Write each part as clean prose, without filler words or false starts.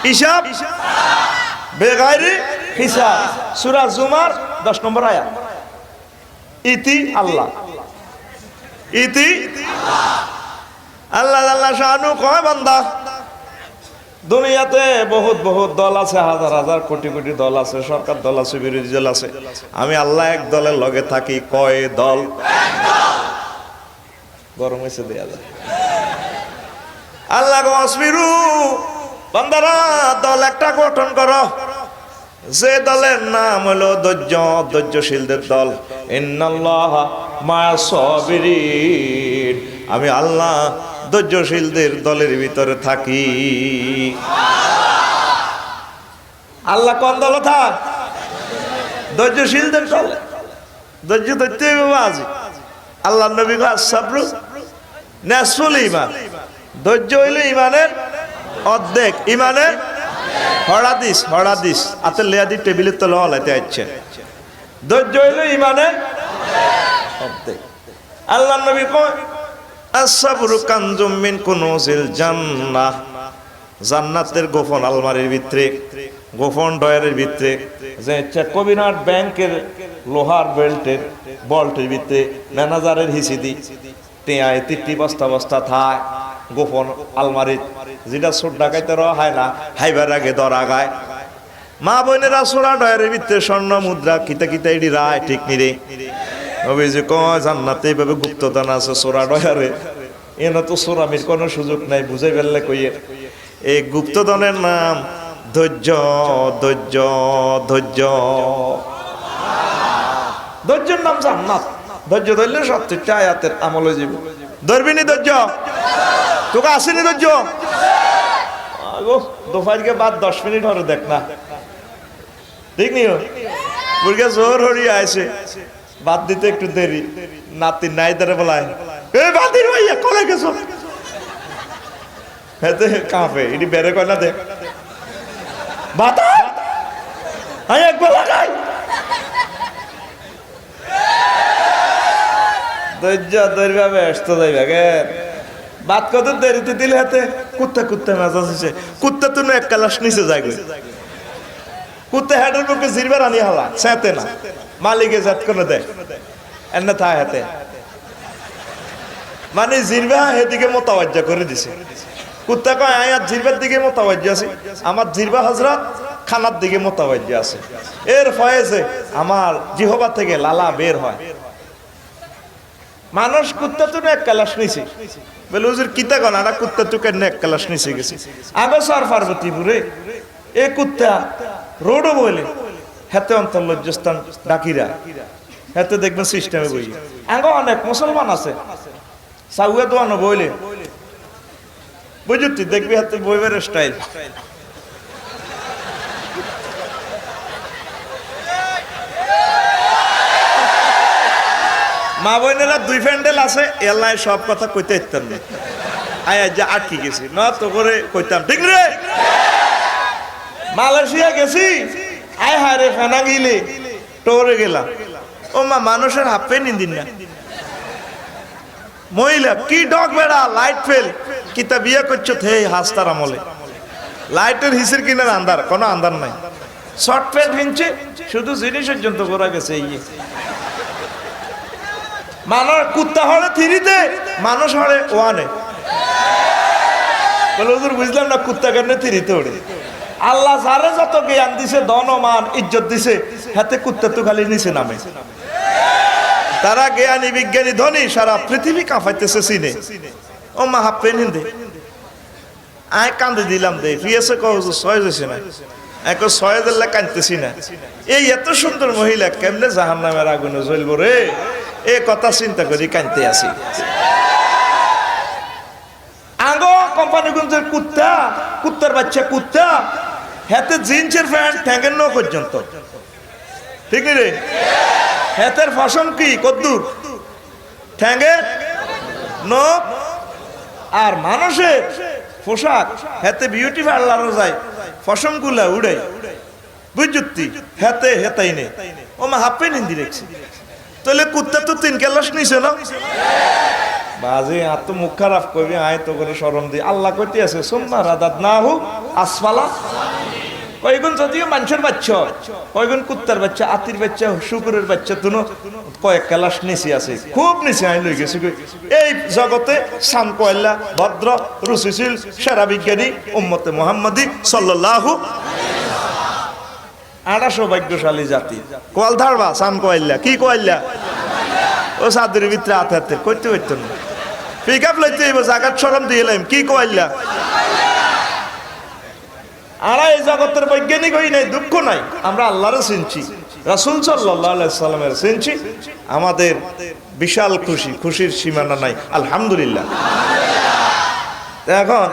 হিসাব বেগাইরি হিসাব। সূরা জুমার 10 নম্বর আয়াত। ইতি আল্লাহ, ইতি আল্লাহ। আল্লাহ শানু কয় বান্দা দুনিয়াতে বহুত বহুত দল আছে, হাজার হাজার কোটি কোটি দল আছে, সরকার দল আছে, বিরোধী দল আছে, আমি আল্লাহ এক দলের লগে থাকি। কয় দল? গরম হয়েছে দেয়া যায়। আল্লাহ আসবিরু, বান্দারা দল একটা গঠন করো, যে দলের নাম হলো ধৈর্য, ধৈর্যশীলদের দল। ইন্নাল্লাহা মা'আস সাবিরিন, আমি আল্লাহ ধৈর্যশীলদের দলের ভিতরে থাকি। আল্লাহ কোন দল থাক? ধৈর্যশীলদের দল। ধৈর্য ধরতে হবে বাজি। আল্লাহ নবী কয় সাবরু নাসফুল ঈমান, ধৈর্য হইল ঈমানের অর্ধেক। ঈমানের হড়াদিস, হড়াদিস আতে লেয়াদি টেবিলের তলে হলাইতে আসছে। ধৈর্য হইল ঈমানের অর্ধেক। আল্লাহ নবী কয় আস-সাবরু কানজুম মিন কুনুজিল জান্নাহ, জান্নাতের গোপন আলমারির ভিতরে, গোপন ডয়ারের ভিতরে, যে কবিনাট ব্যাংকের লোহার বেল্টের বল্টের ভিতরে ম্যানেজারের হিসিদি টেয়ায় তিনটি বস্তা বস্তা থায় গোপন আলমারি, যেটা চোর ডাকাইতে রওয়া হয় না, হাইবার আগে ধরা গায়। মা বোনেরা সোরা ডয়ারের ভিতরে স্বর্ণ মুদ্রা কিতা কিতা এডি রায়, ঠিক নিরে অভিযোগ কয় জান্নাতে এইভাবে গুপ্তদান আছে সোরা ডয়ারে। এনে তো সোরামির কোনো সুযোগ নাই, বুঝে ফেললে কইয়ে। এই গুপ্তধনের নাম ধৈর্য, ধৈর্য, ধৈর্য। ধৈর্যের নাম জান্নাত। ধৈর্য ধরলে 70টা আয়াতের আমল হয়ে যাবে। ধরবিনি ধৈর্য? তোকে আসেনি ধৈর্য? দোপহারকে বাদ 10 মিনিট হরে দেখ না, ঠিক নিও বুড়িকে জোর হরিয়ে আইছে, বাদ দিতে একটু দেরি। নাতি নাই ধরে বলায় এ বাদির ভাইয়া কলে গেছো, হেতে কাঁপে। এটি বেড়ে কয় না দেখ বাতা আই একবার লাগাই। ধৈর্য ধরবে ব্যস্ত যাইবে গে। বাদ কত দেরিতে দিলে হাতে কুত্তা কুত্তা মেজাজ হয়েছে। কুত্তা তো এক কালাস নিচে যায়, কুত্তা হেডের পক্ষে জিরবার আনি হালা চেতে না, মালিকে জাত করে দেয় এনে থা হাতে, মানে জিরবা এদিকে মোতাবাজ্জা করে দিছে। কুত্তা কয় আয়াত জিরবার দিকে মোতাবাজ্জা আছে, আমার জিরবা হযরত খানার দিকে মোতাবাজ্জা আছে। এর ফয়েজে আমার জিহবা থেকে লালা বের হয়। মানুষ কুত্তা তো এক কালাস নিছে বলে হুজুর কিতা কন আনা কুত্তা তো কেন এক কালাস নিছে গেছে। আগে সর পার্বতীপুরে এ কুত্তা রোডও বলে হেতে অন্তর লজ্জাস্থান ডাকিরা হেতে দেখবেন সিস্টেমে বই। আগে অনেক মুসলমান আছে সাউয়া দোয়ানো বইলে বুঝতি দেখবি হাতে বইবের স্টাইল। মা বোনেরা দুই ফ্যান্ডেল আছে, এলাই সব কথা কইতে ইত্যার না। আয়া যা আটকে গেছি না তো করে কইতাম, ঠিক রে? মালয়েশিয়া গেছি, আয় হায় রে ফেনা গিলে টোরে গেলাম। ও মা মানুষের হাফ প্যান্ট দিন না, মহিলা কি ডগ বেড়া লাইট ফেল কিতা বিয়ে করছো হে হাস্তার আমলে। লাইটের হিসের কিনার আন্দার, কোনো আন্দার নাই। শর্ট প্যান্ট হিনছে, শুধু জিনিস পর্যন্ত করা গেছে। এই মানুষ কুত্তা হলে থ্রিতে, মানুষ হলে ওয়ানে। বলে হুজুর বুঝলাম না কুত্তা কেন থ্রিতে ওড়ে। আল্লাহ যারে যত জ্ঞান দিছে, ধনমান ইজ্জত দিছে, হাতে কুত্তা তো খালি নিচে নামে। তারা জ্ঞানী বিজ্ঞানী ধনী, সারা পৃথিবী কাঁপাইতেছে চিনে। ও মা হাফ পেন হিন্দে আয় কান্দে দিলাম দে ফিয়েছে হুজুর সয় হয়েছে না, এক সয় দিল্লা কাঁদতেছি না। এই এত সুন্দর মহিলা কেমনে জাহান্নামের আগুনে জ্বলব রে, এ কথা চিন্তা করি কাঁদতে আসি। আগো কোম্পানিগঞ্জের কুত্তা, কুত্তার বাচ্চা কুত্তা, হাতে জিন্সের প্যান্ট ঠ্যাঙ্গের নো পর্যন্ত, ঠিক রে? হাতের ফসম কি কদ্দুর ঠ্যাঙ্গের নো। আর মানুষের পোশাক হাতে বিউটি পার্লারও যায়, ফসম গুলা উড়ে বুঝতি হাতে হেতাই নেই। ও মা হাফ পেন হিন্দি রেখছি, তাহলে কুত্তা তো 3 ক্লাস নিছে না বাজে। আর তো মুখ খারাপ করবি, আয় তো করে শরম দি। আল্লাহ কইতে আছে সুম্মা রাদাদনাহু আসফালা কয়গুণ যদিও মানুষের বাচ্চা কয়গুণ কুত্তার বাচ্চা আতির বাচ্চা শুকুরের বাচ্চা তুনো কয়েক ক্লাস নিচে আছে খুব নিচে আইন লই গেছে এই জগতে সান কয়লা ভদ্র রুচিশীল সেরা বিজ্ঞানী উম্মতে মুহাম্মাদি সাল্লাল্লাহু আড়া সৌভাগ্যশালী জাতি কল ধারবা সান কয়লা কি কয়লা ও সাদের ভিতরে হাতে করতে করতেন না পিক আপ লইতে জাগাত সরম দিয়ে এলাম কি কয়লা আরা এই জগতের বৈজ্ঞানিক হই নাই দুঃখ নাই আমরা আল্লাহরে চিনছি রাসূল সাল্লাল্লাহু আলাইহি সাল্লামের চিনছি আমাদের বিশাল খুশির সীমানা নাই আলহামদুলিল্লাহ এখন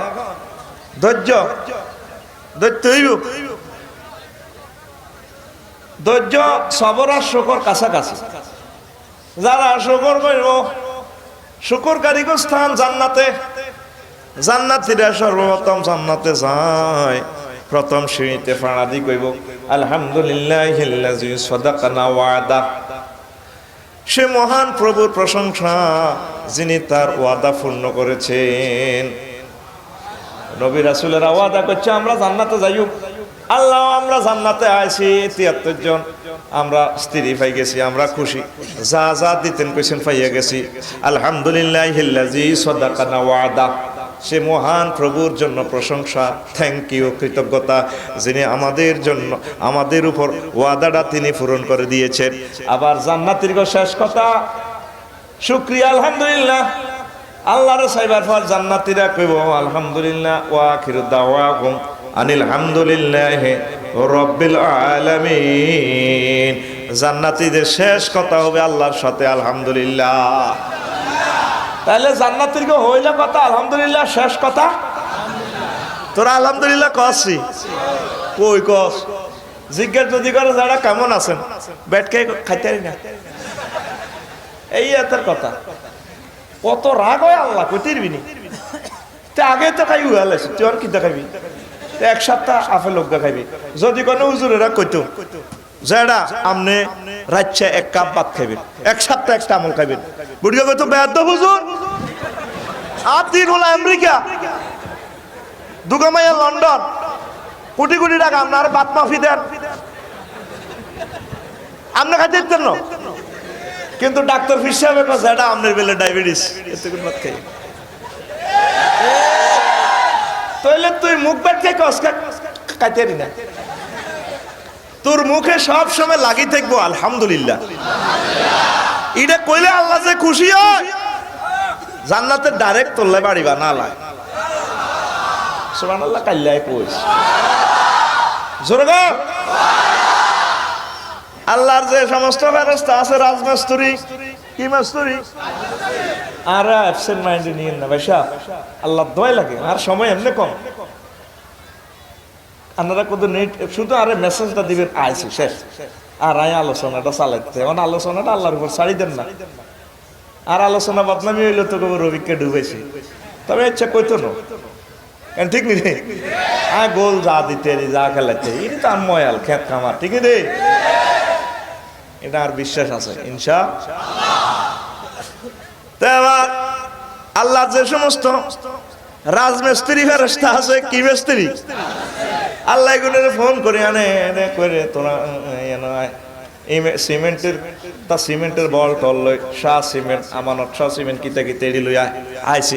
ধৈর্য সবর আর শুকর কাছাকাছি যারা শুকর করব শুকরকারী স্থান জান্নাতে জান্নাতীরা সর্বপ্রথম জান্নাতে যায় প্রথম সিঁড়িতে ফাড়া দি কইব আলহামদুলিল্লাহিল্লাযী সাদাকানা ওয়াদা সে মহান প্রভুর প্রশংসা যিনি তার ওয়াদা পূর্ণ করেছেন নবী রাসূলেরা ওয়াদা করছে আমরা জান্নাতে যাইব আল্লাহ আমরা জান্নাতে আইছি 73 জন আমরা স্ত্রী পাই গেছি আমরা খুশি যা যা দিতেন কইছেন পাইয়া গেছি আলহামদুলিল্লাহিল্লাযী সাদাকানা ওয়াদা সে মহান প্রভুর জন্য প্রশংসা থ্যাংক ইউ কৃতজ্ঞতা যিনি আমাদের জন্য আমাদের উপর ওয়াদাটা তিনি পূরণ করে দিয়েছেন আবার জান্নাতীর শেষ কথা শুকরিয়া আলহামদুলিল্লাহ আল্লাহর সাইবার পর জান্নাতীরা কইব আলহামদুলিল্লাহ ওয়া আখিরু দাওয়াহুম আনিল হামদুলিল্লাহি রাব্বিল আলামিন জান্নাতীদের শেষ কথা হবে আল্লাহর সাথে আলহামদুলিল্লাহ তাহলে জান্নাতের গো হইলে কথা আলহামদুলিল্লাহ শেষ কথা তোরা আলহামদুলিল্লাহ কসি কই কস জিজ্ঞেস যদি করে যারা কেমন আছেন বেটকে খাইতে না এই এতের কথা কত রাগ হয় আল্লাহ কইতেরবি নি তে আগে তো খাই উয়ালাইছ তুই আর কি দেখাবি এক সপ্তাহ আপেল লোক দেখাবি যদি কোনো হুজুরেরা কইতো যারা আমনে রাচ্চা এক কাপ ভাত খাইবেন এক সপ্তাহ একটা আমল খাইবেন বুড়িয়া কইতো বেয়াদ হুজুর আপনি হলো আমেরিকা দুগামাইয়া লন্ডন কোটি কোটি টাকা আপনার বাত মাফি দেন আপনি খাইতে দিতেন না কিন্তু ডাক্তার ফিস সাহেব যেটা আপনার বেলে ডায়াবেটিস এতক্ষণ ভাত খাই তাইলে তুই মুখ ব্যাট খাই খাইতে না তোর মুখে সব সময় লাগি থাকবো আলহামদুলিল্লাহ এটা কইলে আল্লাহ যে খুশি হয় জান্নাতে ডাইরেক্ট তোলে বাড়িবা না লাগে সুবহানাল্লাহ কাল্লাই কইস জোরে গো আল্লাহর যে সমস্ত ফেরেশতা আছে রাজমিস্ত্রি কি মিস্ত্রি আর অ্যাবসেন্ট মাইন্ডে নিয়েন না ভাইসা আল্লাহ দোয়া লাগে আর সময় এমনি কম আপনারা কত নেট শুধু আরে মেসেজটা দিবেন আইছে শেষ আর আয় আলোচনাটা চালাইতে এখন আলোচনাটা আল্লাহর উপর ছাড়ি দেন না আর আলোচনা বদনামি হইলো তো কবে রবিকে ডুবেছি তবে ইচ্ছা কইতো না ঠিক নি রে গোল যা দিতে যা খেলাতে এটা তো আর ময়াল খেত খামার ঠিক রে এটা আর বিশ্বাস আছে ইনশাআল্লাহ আল্লাহ যে সমস্ত রাজমিস্ত্রি ফেরেশতা আছে কি মিস্ত্রি আল্লাহ এগুলোর ফোন করে আনে এনে করে তোরা সিমেন্টের বল টল লই শাহ সিমেন্ট আমানত শাহ সিমেন্ট কিতা কিতা এড়ি লই আইছি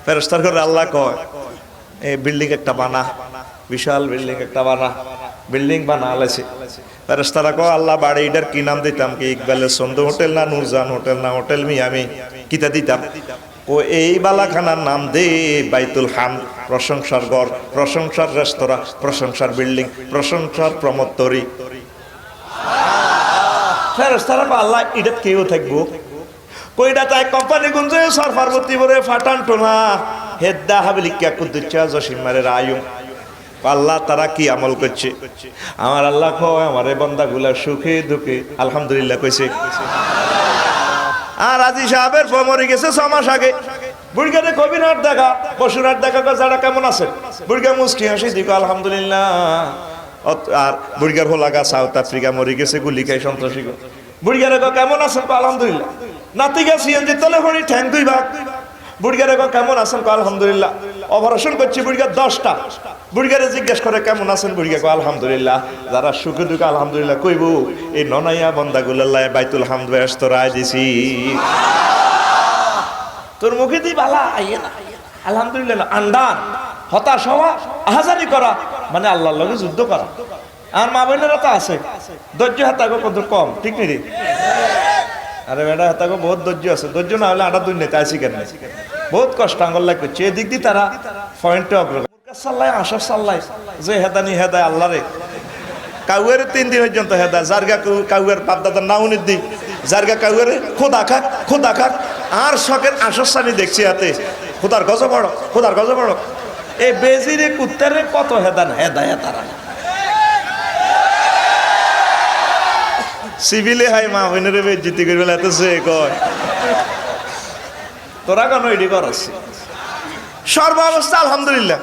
ফেরেশতার করে আল্লাহ কয় এই বিল্ডিং একটা বানা বিশাল বিল্ডিং একটা বানা বিল্ডিং বানা আলাইছে ফেরেশতারা কয় আল্লাহ বাড়ি এটার কি নাম দিতাম কি ইকবালের সন্ধ্যা হোটেল না নূরজান হোটেল না হোটেল মিয়ামি কিতা দিতাম ও এই বালাখানার নাম দে বাইতুল হামদ প্রশংসার ঘর প্রশংসার রেস্তোরাঁ প্রশংসার বিল্ডিং প্রশংসার প্রমোত্তরি ফেরেশতারা আল্লাহ এটা কেউ থাকবো কইটা তাই কোম্পানি গুঞ্জে সর পার্বতী বরে ফাটান টোনা হেদ্দা হাবিলিকা কুদ্দুচ্চা জসিমারের আয়ুম আল্লাহ তারা কি আমল করছে আমার আল্লাহ কয় আমার এই বান্দাগুলা সুখে দুঃখে আলহামদুলিল্লাহ কইছে আর আজি সাহেবের মরে গেছে 6 মাস আগে বুড়গাতে কবিরাট দেখা পশুরাট দেখা যারা কেমন আছে বুড়গা মুস্কি হাসি দিক আলহামদুলিল্লাহ আর বুড়গার হোলাগা সাউথ আফ্রিকা মরে গেছে গুলি খাই সন্ত্রাসী বুড়গারে কেমন আছেন আলহামদুলিল্লাহ নাতিগা সিএনজি তলে হরি ঠ্যাং 2 ভাগ বুড়গারে কেমন আছেন আলহামদুলিল্লাহ অপারেশন করছি বুড়িগা 10টা। বুড়িগারে জিজ্ঞেস করে কেমন আছেন, বুড়িগা কয় আলহামদুলিল্লাহ। যারা সুখে দুঃখে আলহামদুলিল্লাহ কইব, এই ননাইয়া বন্দাগুলাল্লাহ বাইতুল হামদ ব্যস্ত রায় দিছি। তোর মুখে দি বালা আইয়ে না আলহামদুলিল্লাহ, আন্ডান হতাশ হওয়া আহাজারি করা মানে আল্লাহর লগে যুদ্ধ করা। আর মা বোনেরা তো আছে ধৈর্য হাতাগো কত কম, ঠিক নেই? আরে বেটা হাতাগো বহুত ধৈর্য আছে, ধৈর্য না হলে আটা দুই নেতা আছি কেন, বহুত কষ্ট আঙ্গল্লাই করছে। এদিক দিয়ে তারা পয়েন্টে অগ্রগতি সাল্লাই আসার সাল্লাই যে হেদানি হেদায় আল্লাহ রে। কাউয়ের 3 দিন পর্যন্ত হেদায়, জারগা কাউয়ের বাপদাদার নাউনির দিক, জারগা কাউয়ের খোদা খাক খোদা খাক। আর শখের আশস্বানি দেখছি হাতে খোদার গজ বড়, খোদার গজ বড়। এই বেজিরে কুত্তারে কত হেদান হেদায় তারা সিভিলে হাই মা বোনের বেজ্জিতি করে এত সে কয় তোরা কেন এডি করছি। সর্বাবস্থা আলহামদুলিল্লাহ।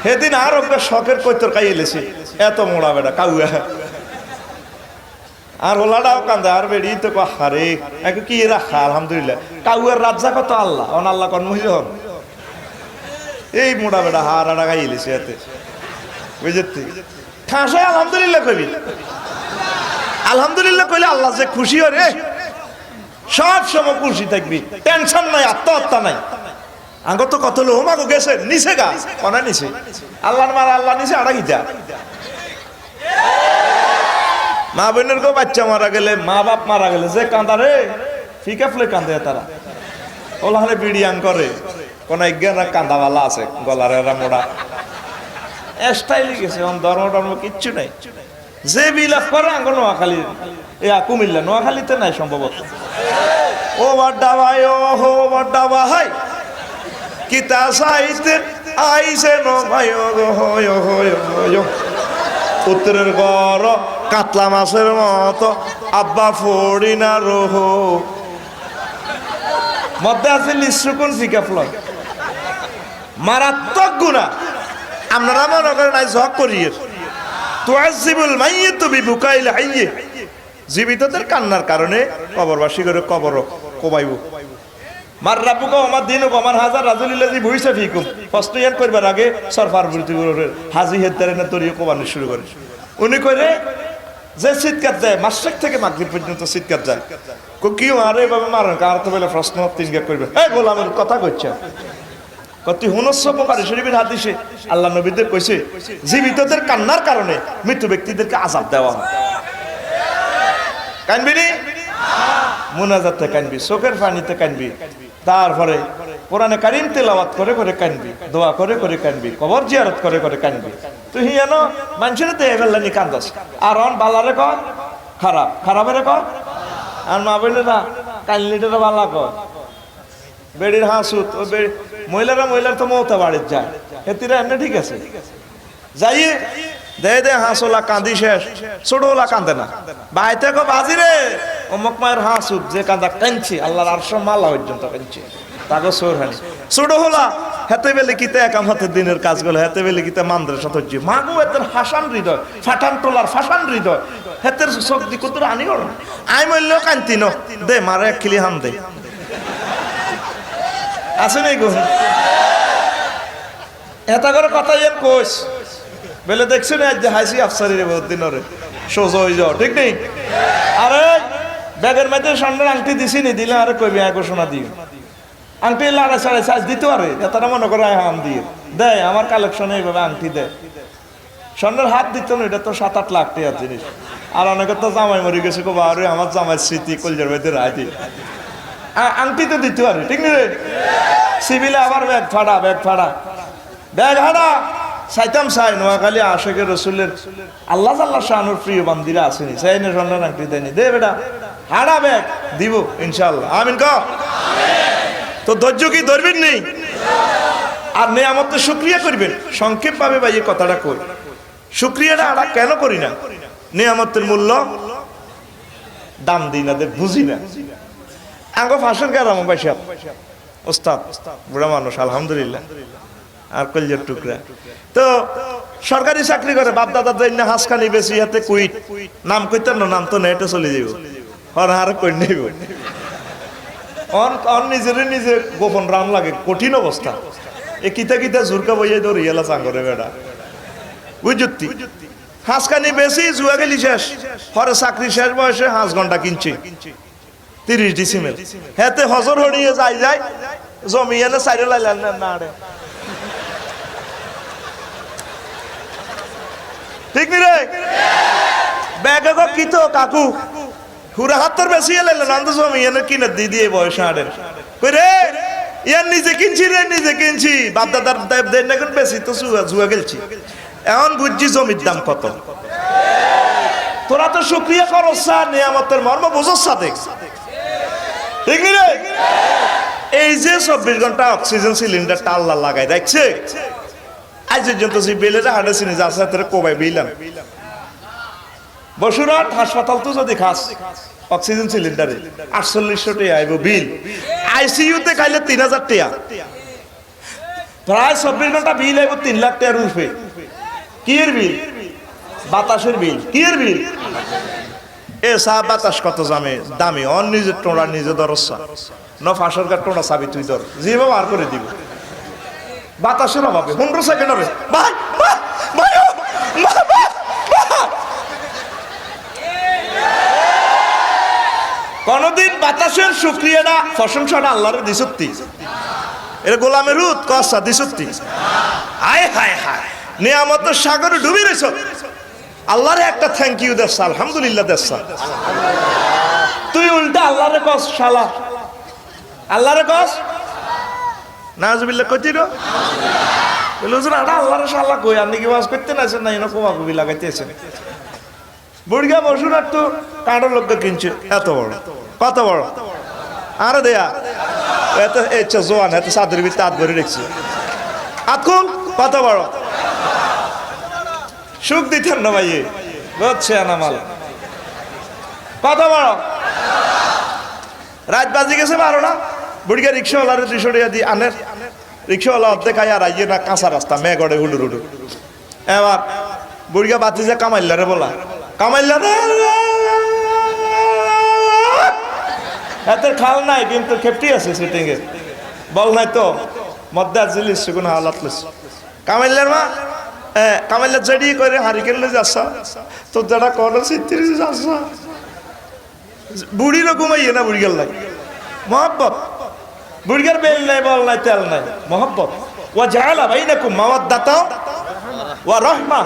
সেদিন আর একটা শখের কৈতর খাই এলেছি, এত মোড়া বেটা কাউয়া। আর ওলাটাও কান্দে আর বেড়ি তো হারে কি রাখা আলহামদুলিল্লাহ। কাউয়ার রাজ্জা কত আল্লাহ, অন আল্লাহ কন মহিজন এই মোড়া বেটা হার আড়া খাই এলেছি এতে বুঝতে। ঠাঁসায় আলহামদুলিল্লাহ কবি, আলহামদুলিল্লাহ কইলে আল্লাহ যে খুশি হয় রে, সব সময় খুশি থাকবি, টেনশন নাই, আত্মহত্যা নাই। আঙ্গ তো কত লোক মাগো গেছে নিচে গা কনা নিচে আল্লাহর মারা আল্লাহ নিচে আড়া গিতা। মা বোনের গো বাচ্চা মারা গেলে, মা বাপ মারা গেলে যে কান্দা রে, ফিকা ফুলে কান্দে তারা। ওলা হলে বিড়িয়ান করে কোন একজ্ঞান কান্দাওয়ালা আছে গলার এরা মোড়া স্টাইলি গেছে, ধর্ম টর্ম কিচ্ছু নাই। যে বিলাপ করে আঙ্গ নোয়াখালী কুমিল্লা, নোয়াখালীতে নাই সম্ভবত। ও বাড্ডা ভাই ও হো বাড্ডা ভাই কিতা সাইতে আইছে নো ভাই ও হো উত্তরের ঘর কাতলা মাছের মতো আব্বা ফড়ি না রোহ মধ্যে আছে লিসুকুন ফিকা ফ্লয় মারাত্মক গুণা। আপনারা মনে করেন আই জগ করিয়ে তুআযিবুল মাইয়িতু বিবুকাইল হাইয়্যি, জীবিতদের কান্নার কারণে কবরবাসী করে কবর কোবাইব। মার রাব্বুকা ওয়া মা দীনুকা মান হাযা রাজুলিল্লাযী বুইসা ফীকুম, প্রশ্ন ইয়ান করবার আগে সরফার বলতে হাজি হেদারে না তরিয়ে কোবানো শুরু করে। উনি কইরে যে চিৎকার যায় মাসরিক থেকে মাগরিব পর্যন্ত চিৎকার যায়, কি আরে বাবা মারেন কার তো বলে প্রশ্ন 3 গা করবে। এই গোলামের কথা কইছে কত হুনস বুখারী শরীফের হাদিসে আল্লাহ নবীদের কইছে জীবিতদের কান্নার কারণে মৃত ব্যক্তিদেরকে আযাব দেওয়া হয়। কানবি নি মুনাজাতে কানবি, চোখের পানিতে কানবি, তারপরে কোরআনে কারীম তেলাওয়াত করে করে কানবি, দোয়া করে করে কানবি, কবর জিয়ারত করে করে কানবি। তুই হিয়ানো মানুষের দেহে ফেললানি কান্দাস, আর অন বালারে কর খারাপ, খারাপের কর। আর মা বোনেরা কানলিটা বালা কর, বেড়ির হাসুত ও মহিলারা মহিলার তো মৌতা বাড়ির যায় হেতিরা এমনি ঠিক আছে যাইয়ে দে দে হাঁসওলা কান্দি শেষ, ছোটওলা কান্দে না। বাইতে কো বাজি রে অমুক মায়ের হাঁসুত যে কান্দা কাঁদছে আল্লাহর আরশ মালা পর্যন্ত কাঁদছে তাকে সোরহানি ছোট হলা হেতে বেলে কিতে একাম হাতের দিনের কাজগুলো হেতে বেলে কিতে মান্দ্রের সাথে হচ্ছে মাগো এতের হাসান হৃদয় ফাটান টোলার ফাসান হৃদয় হেতের শক্তি কত আনিও না আই মইলেও কান্তি ন দে মারে এক খিলি হাম দে আছে নাই গো এটা করে কথা ইয়ান কোস বেলে দেখছ না আজ হাসি আফসারি রে বহুত দিন রে সোজা হয়ে যাও ঠিক নেই। আরে ব্যাগের মধ্যে স্বর্ণের আংটি দিছি নি দিলে আরে কইবি এক ঘোষণা দিও আংটি লাড়া সাড়ে সাজ দিতে পারে এতটা মনে করে হাম দিয়ে দেয় আমার কালেকশনে এইভাবে আংটি দেয় স্বর্ণের হাত দিত না এটা তো 7-8 লাখ টাকার জিনিস। আর অনেকে তো জামাই মরে গেছে কো বারে আমার জামাই স্মৃতি কলজার মধ্যে রায় দিই আংটি তো দিতে পারে ঠিক নেই। সিভিলে আবার ব্যাগ ফাড়া ব্যাগ হাড়া সাইতাম সাই নোয়াখালী আশেকের রসুলের আল্লাহ আল্লাহ শানুর প্রিয় বান্দিরা আসেনি সাই না স্বর্ণের আংটি দেয়নি দে বেটা হাড়া ব্যাগ দিব ইনশাআল্লাহ আমিন ক তো ধৈর্য কি ধরবেন নেই আর নেয়ামতের শুকরিয়া করবেন। সংক্ষেপ ভাবে ভাই এই কথাটা কই শুকরিয়াটা আমরা কেন করি না নেয়ামতের মূল্য দাম দিই না বুঝি না আঙ্গ ফাঁসের গারাম পয়সা ওস্তাদ বুড়া মানুষ আলহামদুলিল্লাহ আর কলজের টুকরা তো সরকারি চাকরি করে বাপ দাদা জন্য হাঁসখানি বেশি হাতে কুইট নাম কইতেন না নাম তো নেটে চলে যাব হর হার কই নেব অন নিজের নিজে গোপন রাম লাগে কঠিন অবস্থা এ কিতা কিতা জুরকা বইয়ে ধরে এলা সাঙ্গরে বেড়া বুঝতি হাঁসখানি বেশি জুয়া গেলি শেষ পরে চাকরি শেষ বয়সে হাঁস ঘন্টা কিনছে 30 ডিসিমেল হেতে হজর হড়িয়ে যায় জমি এনে সাইডে লাইলেন না রে ঠিক নি রে ব্যাগে কি তো কাকু হুরা হাতের বেশি এলেন অন্ত জমি এনে কিনে দিয়ে বয়স আড়ে কই রে ইয়ার নিজে কিনছি বাপ দাদার দেন না কোন বেশি তো জুয়া গেলছি এখন বুঝছি জমির দাম কত তোরা তো শুকরিয়া করছ না নিয়ামতের মর্ম বুঝছ সাথে ঠিক নি রে এই যে 24 ঘন্টা অক্সিজেন সিলিন্ডারটা আল্লাহ লাগাই রাখছে আজ পর্যন্ত যে বেলেরা হাঁটেছিনি যার সাথে কোবাই বিলাম বসুরহাট হাসপাতাল তো যদি খাস অক্সিজেন সিলিন্ডারে 4800 টাকা আইব বিল আইসিইউতে খাইলে 3000 টাকা প্রায় 24 ঘন্টা বিল আইব 3 লাখ টাকার উপরে কি এর বিল বাতাসের বিল কি এর বিল এ সাহ বাতাস কত দামি অন নিজে টোড়া নিজে দরসা ন ফাঁসরকার টোড়া চাবি তুই ধর যেভাবে আর করে দিব বাতাসের অভাবে 15 সেকেন্ড হবে ভাই কোনদিন বাতাসের শুকরিয়াটা প্রশংসাটা আল্লাহর দিসুত্তি এটা গোলামের রুত কসা দিসুত্তি হায় হায় হায় নিয়ামতের সাগরে ডুবে রইছ আল্লাহরে একটা থ্যাংক ইউ দেস আলহামদুলিল্লাহ দেস তুই উল্টা আল্লাহরে কস শালা আল্লাহরে কস নাজবিল্লাহ কইতি রো বলে হুজুর আটা আল্লাহরে শালা কই আপনি কি ওয়াজ করতে নাছেন না এরকম কবি লাগাইতেছেন বুড়িয়া বসুরহাট তো কাঁড়ো লোক কিনছে এত বড় কত বড় আরে দেয়া এত ইচ্ছা জোয়ান এত সাদের ভিতরে হাত ভরে রেখেছি আতকুল কত বড় সুখ দিতেন না ভাই বুঝছে আনামাল কত বড় রাত বাজি গেছে 12টা বুড়িয়া রিক্সাওয়ালার 200 টাকা দিয়ে আনের রিক্সাওয়ালা অর্ধেক খাই আর আইয়ে না কাঁচা রাস্তা মেঘড়ে হুডুর হুডুর এবার বুড়িয়া বাতি যে কামাইল্লারে বলা কামাইল্লা এত খাল নাই কিন্তু খেপটি আছে সিটিং এ বল নাই তো মধ্যে জিলিস কোনো হালাত লইছে কামাইল্লার মা কামাইল্লা জড়ি করে হারিকেন লই যাচ্ছা তো যারা কোন সিত্রিশ যাচ্ছা বুড়িরও ঘুমাইয়ে না বুড়ি গেল নাই মহব্বত বুড়িগার বেল নাই বল নাই তেল নাই মহব্বত ওয়া জাআলা বাইনাকুম মাওয়াদ্দাতা ওয়া রাহমা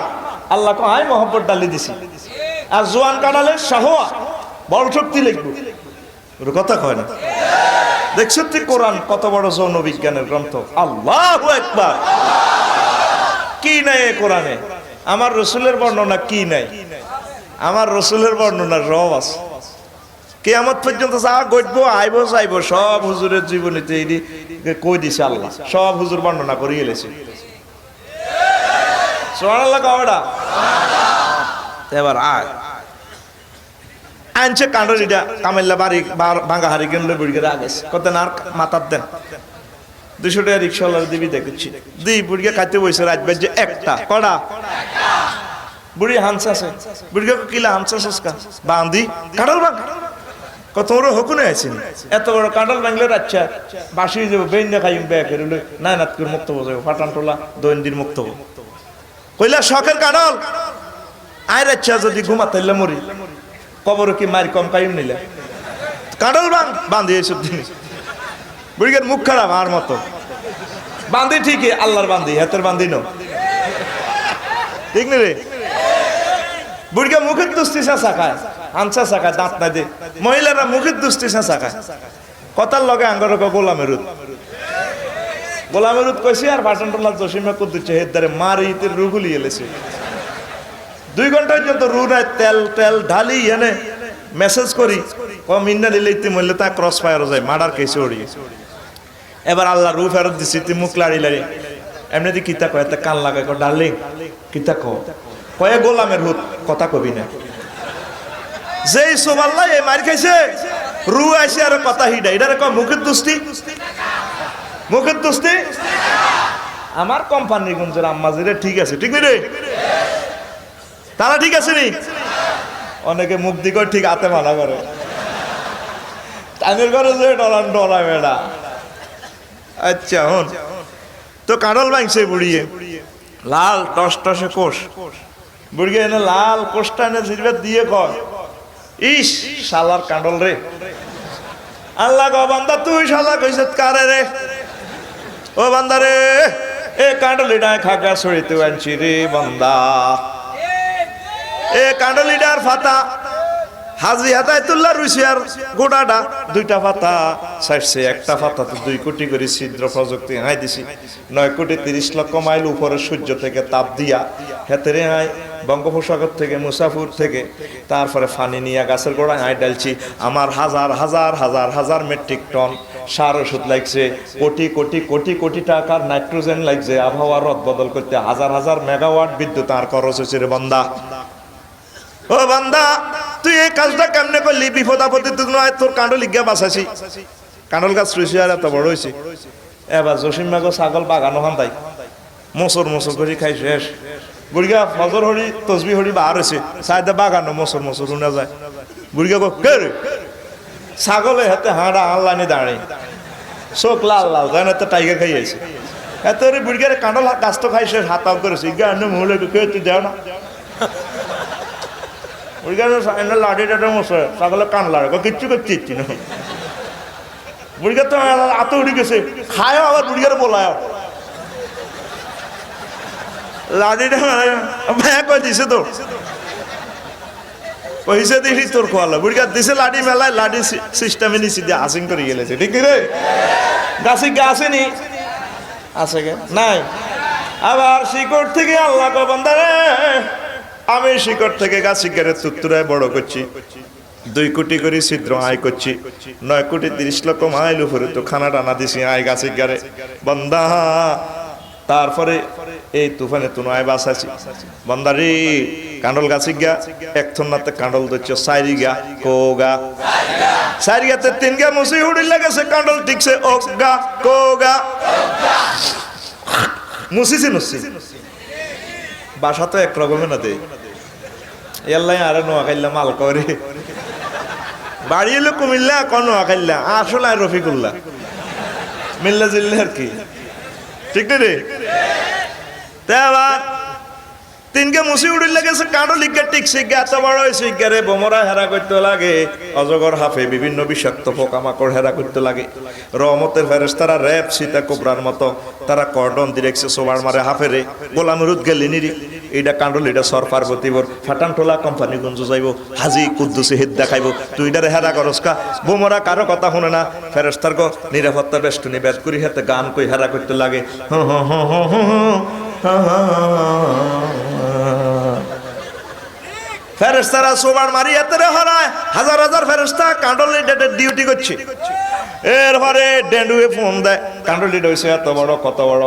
আল্লাহ কো আই মহব্বত ডালি দিছি আর জোয়ান কানালে শাহওয়া বল শক্তি লিখবো ওর কথা কয় না দেখছো তুই কোরআন কত বড় যৌন বিজ্ঞানের গ্রন্থ আল্লাহু আকবার কি নাই কোরআনে আমার রাসূলের বর্ণনা কি নাই আমার রাসূলের বর্ণনা রব আছে কিয়ামত পর্যন্ত যা ঘটবো আইবো যাইবো সব হুজুরের জীবনীতে এই কই দিছে আল্লাহ সব হুজুর বর্ণনা করে গেলেছে সুবহানাল্লাহ কওড়া এবার আনছে কাঁডরিটা কামাইল্লা বাড়ি ভাঙা হারি কিনলে বুড়িকে আগেছে কত না মাথার দেন 200 টাকা রিক্সাওয়ালার দিবি দেখেছি বুড়িকে খাইতে বসে রাত বাজে একটা কড়া বুড়ি হাঁস আছে বুড়িকে কিলা হাঁস কা বাঁধি কাঁডল বাং কত বড় হকুনে আছেন এত বড় কাঁডল বাংলার আচ্ছা বাসি যাবো বেইন খাইম ব্যাগ হেরলে না নাত করে মুক্ত বসে ফাটান টোলা দৈনন্দিন মুক্ত কইলা শখের কাঁডল আয় আচ্ছা যদি ঘুমাতাইলে মরি কবর কি মার কম কাইম নিলে কাঁডল বাঁধি এইসব জিনিস বুড়িগের মুখ খারাপ আর মতো বাঁধি ঠিকই আল্লাহর বাঁধি হাতের বাঁধি নো ঠিক নি রে বুড়িকে মুখের দুস্তি চেঁচা খায় আনসা চাকায় দাঁত নাই দে মহিলারা মুখের দুস্তি চেঁচা খায় কথার লগে আঙ্গর গোলামের রুদ কইছি আর বাটনটোলা জসিমা কুদ্দুচ্ছে হেদারে মারিতে রুগুলি এলেছে 2 ঘন্টা পর্যন্ত রু নাই তেল ঢালি এনে মেসেজ করি মিন্না দিলে ইতিমধ্যে তা ক্রস ফায়ার যায় মার্ডার কেসে ওড়িয়ে এবার আল্লাহ রু ফেরত দিছি তুই মুখ লাড়ি এমনিতে কিতা কয় তা কান লাগায় ডার্লিং কিতা কয়ে গোলামের হুত কথা কবি না যেই সোমাল্লা এই মার খাইছে রু আইসে আর কথা হিডা এটারে কয় মুখের দুস্তি আমার কোম্পানির গুঞ্জের আম্মাজিরে ঠিক আছে ঠিক রে তারা ঠিক আছে নি অনেকে মুখ দিকে ঠিক হাতে মানা করে তাদের ঘরে যে ডলার মেডা আচ্ছা হন তো কাঁডল ভাঙছে বুড়িয়ে, লাল টস টসে কোষ, বুড়িয়ে এনে লাল কোষটা এনে জিরবে দিয়ে কয়, ইস শালার কাঁডল রে। আল্লাহ গো বান্দা তুই শালা কইছে কারে রে? ও বান্দা রে, এ কাঁডলিডায় খাগা ছড়িতে আনছি রে বান্দা। এ কাঁডলিডার ফাতা হাজি হাতায় তুল্লা রুইছে আর গোটাটা দুইটা পাতা ছাড়ছে, একটা পাতা তো 2 কোটি করে ছিদ্র প্রযুক্তি হাই দিছি, 9 কোটি 30 লক্ষ মাইল উপরে সূর্য থেকে তাপ দিয়া হেতেরে হাই বঙ্গোপসাগর থেকে মুসাফুর থেকে তারপরে ফানি নিয়ে গাছের গোড়ায় হাই ডালছি। আমার হাজার হাজার হাজার হাজার মেট্রিক টন সার ওষুধ লাগছে, কোটি কোটি কোটি কোটি টাকার নাইট্রোজেন লাগছে, আবহাওয়ার রদ বদল করতে হাজার হাজার মেগাওয়াট বিদ্যুৎ আর খরচ হয়েছে রে বান্দা। ও বান্দা তুই এই কাজটা কেমনে করলি? বিপদ আপদে তুই নয়, তোর কাঁডল ইজ্ঞা বাঁচাছি। কাঁডল গাছ রয়েছে আর এত বড় হয়েছে। এবার জসিম মাগো ছাগল বাগানো হান তাই মোসর মোসর করে খাই শেষ। বুড়িগা ফজর হরি তসবি হরি বার হয়েছে, সাইডে বাগানো মোসর মোসর শুনে যায়। বুড়িগা গো কে রে? ছাগলের হাতে হাঁড়া আনলাইনে দাঁড়াই, চোখ লাল লাল যেন এত টাইগার খাইয়েছে। এত বুড়িগারে কাঁডল গাছ তো খাই শেষ, হাত আপ করেছে। ইজ্ঞা এনে মহলে কে তুই দেও না? লাঠি টাটা মশে ছাগলের কান লাড়ে কিচ্ছু করতে ইচ্ছি না। বুড়িগার তো আত উঠে গেছে, খায় আবার বুড়িগারে বলায় লাঠিটা ভ্যাঁ কয়ে দিছে তো পয়সা দিলি তোর খোয়ালো। বুড়িগার দিছে লাঠি মেলায়, লাঠি সিস্টেমে নিচে দিয়ে আসিং করে গেলেছে। ঠিক রে? গাছে আসেনি, আছে গে নাই। আবার শিকড় থেকে আল্লাহ গো বান্দা রে, আমি শিকড় থেকে গাছি গেড়ে তুত্তুরায় বড় করছি, 2 কোটি করে ছিদ্র আয় করছি, 9 কোটি 30 লক্ষ মাইল উপরে তো খানা টানা দিছি আয় গাছি গেড়ে বান্দা। তারপরে এই তুফানে তুনো আয় বাঁচাছি বান্দা রে। কাঁডল গাছি গা এক থন্নাতে কাঁডল ধরছে 4 গা কোগা, 4 গাতে 3 গা মুসি উড়ি লাগেছে, কাঁডল ঠিকছে ওগা কোগা মুসিছি নুসি। বাসা তো এক রকমের না দে এল্লাই আরে নোয়া খাইলা মাল করে বাড়ি এলো কুমিল্লা কোন নোয়া খাইলা আসলে আর রফিকুল্লাহ মিল্লা জিল্লা আর কি। ঠিক রে? আবার 3 গে মুসি উড়িল লাগেছে, কাঁডল লিগা টিকছে, এত বড় হয়েছে ইগারে বোমরা হেরা করতে লাগে, অজগর হাফে বিভিন্ন বিষাক্ত পোকামাকড় হেরা করতে লাগে। রহমতের ফেরেশতারা র‍্যাব সীতা কোবরার মতো তারা কর্ডন দিরেছে সোবার মারে হাফেরে গোলামরুদ গেলিনিরি। এইটা কাঁডল, এটা সর পার্বতীবর ফাটানটোলা কোম্পানি গঞ্জ যাইব, হাজি কুদ্দুসি হিত দেখাইব, তুই এটারে হেরা করস কা? বোমরা কারো কথা শুনে না, ফেরেশতার গো নিরাপত্তা বেষ্টনী বেদ করি হাতে গান কই হেরা করতে লাগে। ফেরেশতারা সোবার মারি এতরে হরায়, হাজার হাজার ফেরেশতা কাঁডল ডিউটি করছে। এরপরে ডেন্ডুয়ে ফোন দেয়, কাঁডল হয়েছে এত বড় কত বড়।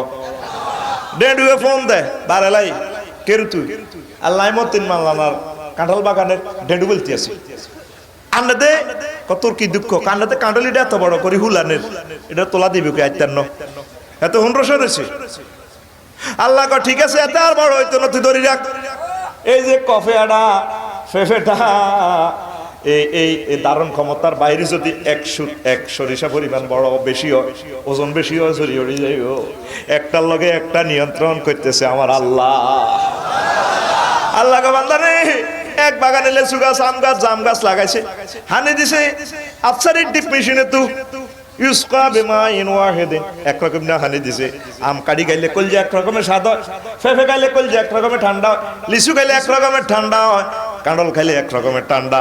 ডেন্ডুয়ে ফোন দেয়, বারেলাই কেরু তুই? আল্লাহ মতিন মাল্লানার কাঁঠাল বাগানের ডেন্ডু বলতে আসি আন্না দে কত কি দুঃখ। কান্নাতে কাঁডলিটা এত বড় করি হুলানের, এটা তোলা দিবি কে আইতান্ন এত হুন্ড্রসর হয়েছে। আল্লাহ কো ঠিক আছে, এত আর বড় হইতো না, তুই ধরি রাখ। এই যে কফেয়াটা ফেফেটা এই দারুণ ক্ষমতার বাইরে যদি 1 সরিষা পরিমাণ বড় বেশি হয়, ওজন বেশি হয়, সরি হয়ে যাই, একটার লগে একটা নিয়ন্ত্রণ করতেছে আমার আল্লাহ। আল্লাহ গো বান্দা রে, এক বাগানে লেচু গাছ, আম গাছ, জাম গাছ লাগাইছে, হানি দিছে আফসারির ডিপ মেশিনে তু ইউসকা বিমাইন ওয়াহিদিন, এক রকম না হানি দিছে। আম কাটি গাইলে কলজে এক রকমের স্বাদ হয়, ফেফে গাইলে কলজে এক রকমের ঠান্ডা হয়, লিচু গাইলে এক রকমের ঠান্ডা হয়, কাঁডল খাইলে এক রকমের ঠান্ডা।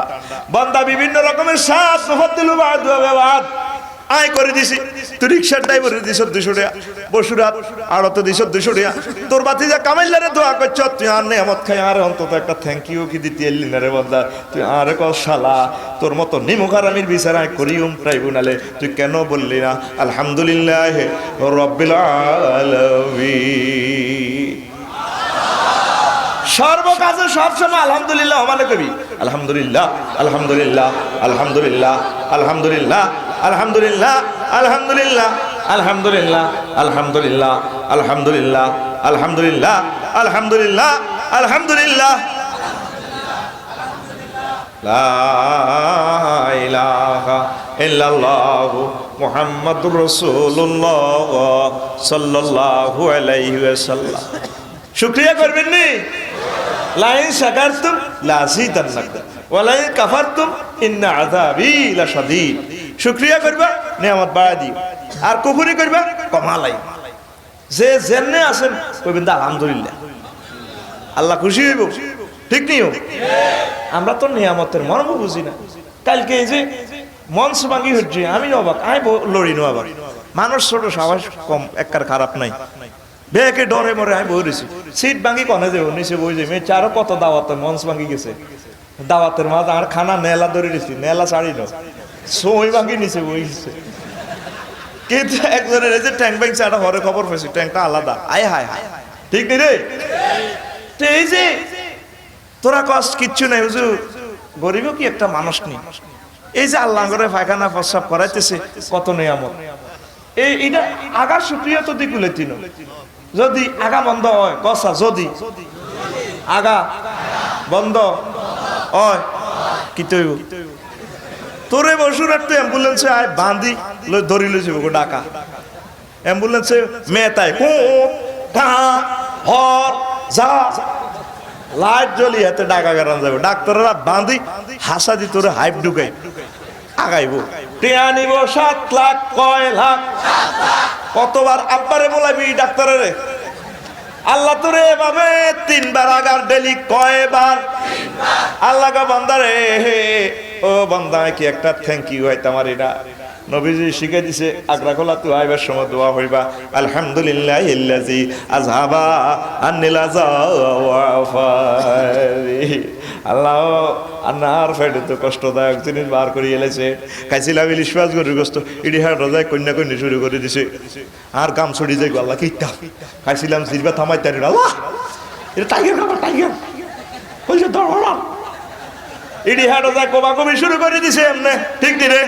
বান্দা বিভিন্ন রকমের স্বাদ নহতিলু বাদ বাদ আয় করে দিছি। তুই রিক্সার ড্রাইভারে দিছ 200 টাকা, বসুরাত আড়তে দিছ 200 টাকা, তোর বাতি যা কামাইলারে দোয়া করছ, তুই আর নেয়ামত খাই আর অন্তত একটা থ্যাংক ইউ কি দিতে এলি না রে বান্দা। তুই আর কল শালা, তোর মতো নিমুখারামির বিচারায় করিউম ট্রাইব্যুনালে তুই কেন বললি না আলহামদুলিল্লাহ রাব্বিল আলামিন? সর্বকাজে সবসময় আলহামদুলিল্লাহ মানে কবি আলহামদুলিল্লাহ আলহামদুলিল্লাহ আলহামদুলিল্লাহ আলহামদুলিল্লাহ আলহামদুলিল্লাহ আলহামদুলিল্লাহ আলহামদুলিল্লাহ আলহামদুলিল্লাহ আলহামদুলিল্লাহ আলহামদুলিল্লাহ আলহামদুলিল্লাহ আলহামদুলিল্লাহ লা ইলাহা ইল্লাল্লাহু মুহাম্মাদুর রাসূলুল্লাহ সাল্লাল্লাহু আলাইহি ওয়াসাল্লাম। শুকরিয়া করবেন নি? লাইন শাকারতুম লাযিদান্নাকুম ওয়া লাইন কাফারতুম ইন্না আযাবি লাশাদীদ। শুকরিয়া করবা, নিয়ামত বাড়া দিও, আর কুফরি করবা, কমালাই। যে জেনে আছেন কইবেন আলহামদুলিল্লাহ, আল্লাহ খুশি হইব। ঠিক নিও? আমরা তো নিয়ামতের মর্ম বুঝি না। কালকে এই যে মঞ্চ ভাঙি হচ্ছে, আমি অবাক, আমি লড়ি নো আবার। মানুষ ছোট, সাহস কম, একবার খারাপ নাই। বেকে ডরে মরে আমি বই রয়েছি, সিট ভাঙি কনে যাবো, নিচে বই যাই। মেয়ে চারো কত দাওয়াতের মঞ্চ ভাঙি গেছে, দাওয়াতের মাঝে আর খানা নেলা ধরে দিচ্ছি, নেলা ছাড়ি না, সই ভাঙি নিচে বই গেছে। কিন্তু একজনের এই যে ট্যাঙ্ক ব্যাংক চাটা হরে খবর পেয়েছি, ট্যাঙ্কটা আলাদা। আয় হায় হায়, ঠিক নেই রে? এই যে তোরা কষ্ট কিচ্ছু নাই হুজুর, গরিবও কি একটা মানুষ নেই। এই যে আল্লাহ করে পায়খানা প্রস্রাব করাইতেছে, কত নিয়ামত। এইটা আগা শুক্রিয়া তো দিকুলে তিন, যদি আগা বন্ধ হয় কসা, যদি আগা বন্ধ হয় কি তৈব তোরে বসুর একটা অ্যাম্বুলেন্সে আয় বাঁধি ধরি লইছে ডাকা অ্যাম্বুলেন্সে মেতায় যা লাইট জ্বলি হাতে ডাকা গারান যাবে, ডাক্তাররা বাঁধি হাসা দি তোরে হাইপ ঢুকাই আগাইব। টিয়া নিব 7 লাখ, কয় লাখ, কতবার আব্বারে বলাবি ডাক্তারে, আল্লাহ তোরে এভাবে 3 বার আগার ডেলি, কয়বার? আল্লাহ কা বান্দারে, ও বান্দা কি একটা থ্যাংক ইউ হয় তোমার। এটা নবীজি শিখে দিছে, আগরা খোলা তুই আইবার সময় দোয়া হইবা, আলহামদুলিল্লাহিল্লাযী আযহাবা আন্নিল আযা ওয়া আফারি। আল্লাহ আন্নার ফেডে তো কষ্টদায়ক জিনিস বার করে এলেছে, খাইছিলাম ইলিশ মাছ গরুর গোস্ত, ইডি হাট রাজায় কন্যা কন্যা শুরু করে দিছে, আর কাম ছড়ি যাই আল্লাহ কিটা খাইছিলাম জিরবা থামাই তারি, আল্লাহ এটা টাইগার খাবার, টাইগার বলছে দৌড়া, ইডি হাট রাজায় কোবাকবি শুরু করে দিছে এমনে। ঠিক রে?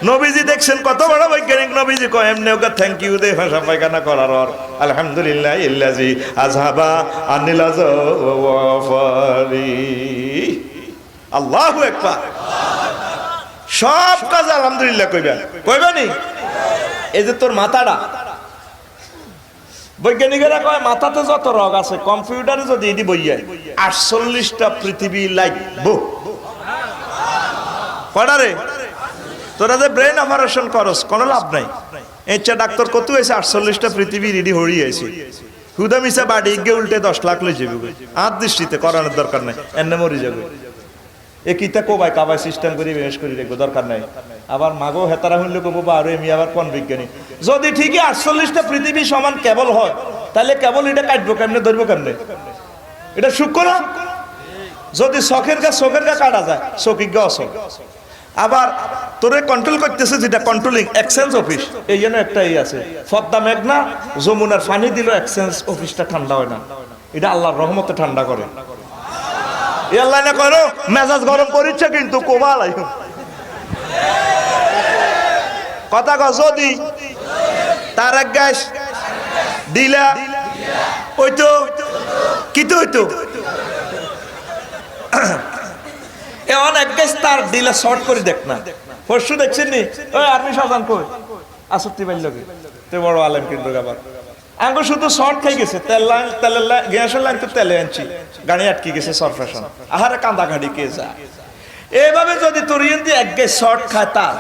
নবীজি দেখছেন কত বড় বৈজ্ঞানিক, নবীজি কয় এমনি ওকে থ্যাংক ইউ দে ভাষা পায়খানা করার ওর, আলহামদুলিল্লাহিল্লাযী আযহাবা আনিল আযা ওয়া আফারি। আল্লাহু আকবার। সব কাজ আলহামদুলিল্লাহ কইবেন, কইবেনি? এই যে তোর মাথাটা, বৈজ্ঞানিকেরা কয় মাথাতে যত রোগ আছে কম্পিউটারে যদি এটি বইয়া 48টা পৃথিবী লাগবো। কটারে? তোরা যে ব্রেন অপারেশন করস কোনো লাভ নাই। এচ্ছা ডাক্তার কত হয়েছে 48টা পৃথিবী রেডি হয়ে আছে, হুদা মিশা বাড়ি গিয়ে উল্টে 10 লাখ লই যাবে, আর দৃষ্টিতে করানোর দরকার নাই, এনে মরি যাবে। এ কিতা কোবাই কাবাই সিস্টেম করে বেশ করে দেখবো, দরকার নাই। আবার মাগো হেতারা হইলে কবো বা আরো এমি আবার কোন বিজ্ঞানী, যদি ঠিকই 48টা পৃথিবী সমান কেবল হয়, তাহলে কেবল এটা কাটবো কেমনে, ধরবো কেমনে? এটা সূক্ষ্ম না? যদি চোখের গা কাটা যায়, চোখের গা অসল। আবার তোরে কন্ট্রোল করতেছে যেটা কন্ট্রোলিং এক্সচেঞ্জ অফিস, এই জন্য একটাই আছে, পদ্মা মেঘনা যমুনার পানি দিল এক্সচেঞ্জ অফিসটা ঠান্ডা হয় না, এটা আল্লাহর রহমতে ঠান্ডা করে। এই আল্লাহ না করো মেজাজ গরম করিচ্ছে কিন্তু কোবালাই কথা কও, যদি তার এক গ্যাস দিলা ওইতো কিতো হইতো, অনেক গ্যাস তার দিলা শর্ট করে দেখ না। পরশু দেখছেন নি ওই আর্মি সাজান কই আসত্তি বাইলকে তে বড় আলেম কিন্তু আবার আঙ্গো শুধু শর্ট খাই গেছে, তেলের গ্যাসের লাইন তো তেলে আনছি, গাড়ি আটকে গেছে সরফেশন, আহারে কান্দা গাড়ি কে যা। এইভাবে যদি তোরিয়েন দিয়ে এক গ্যাস শর্ট খায় তার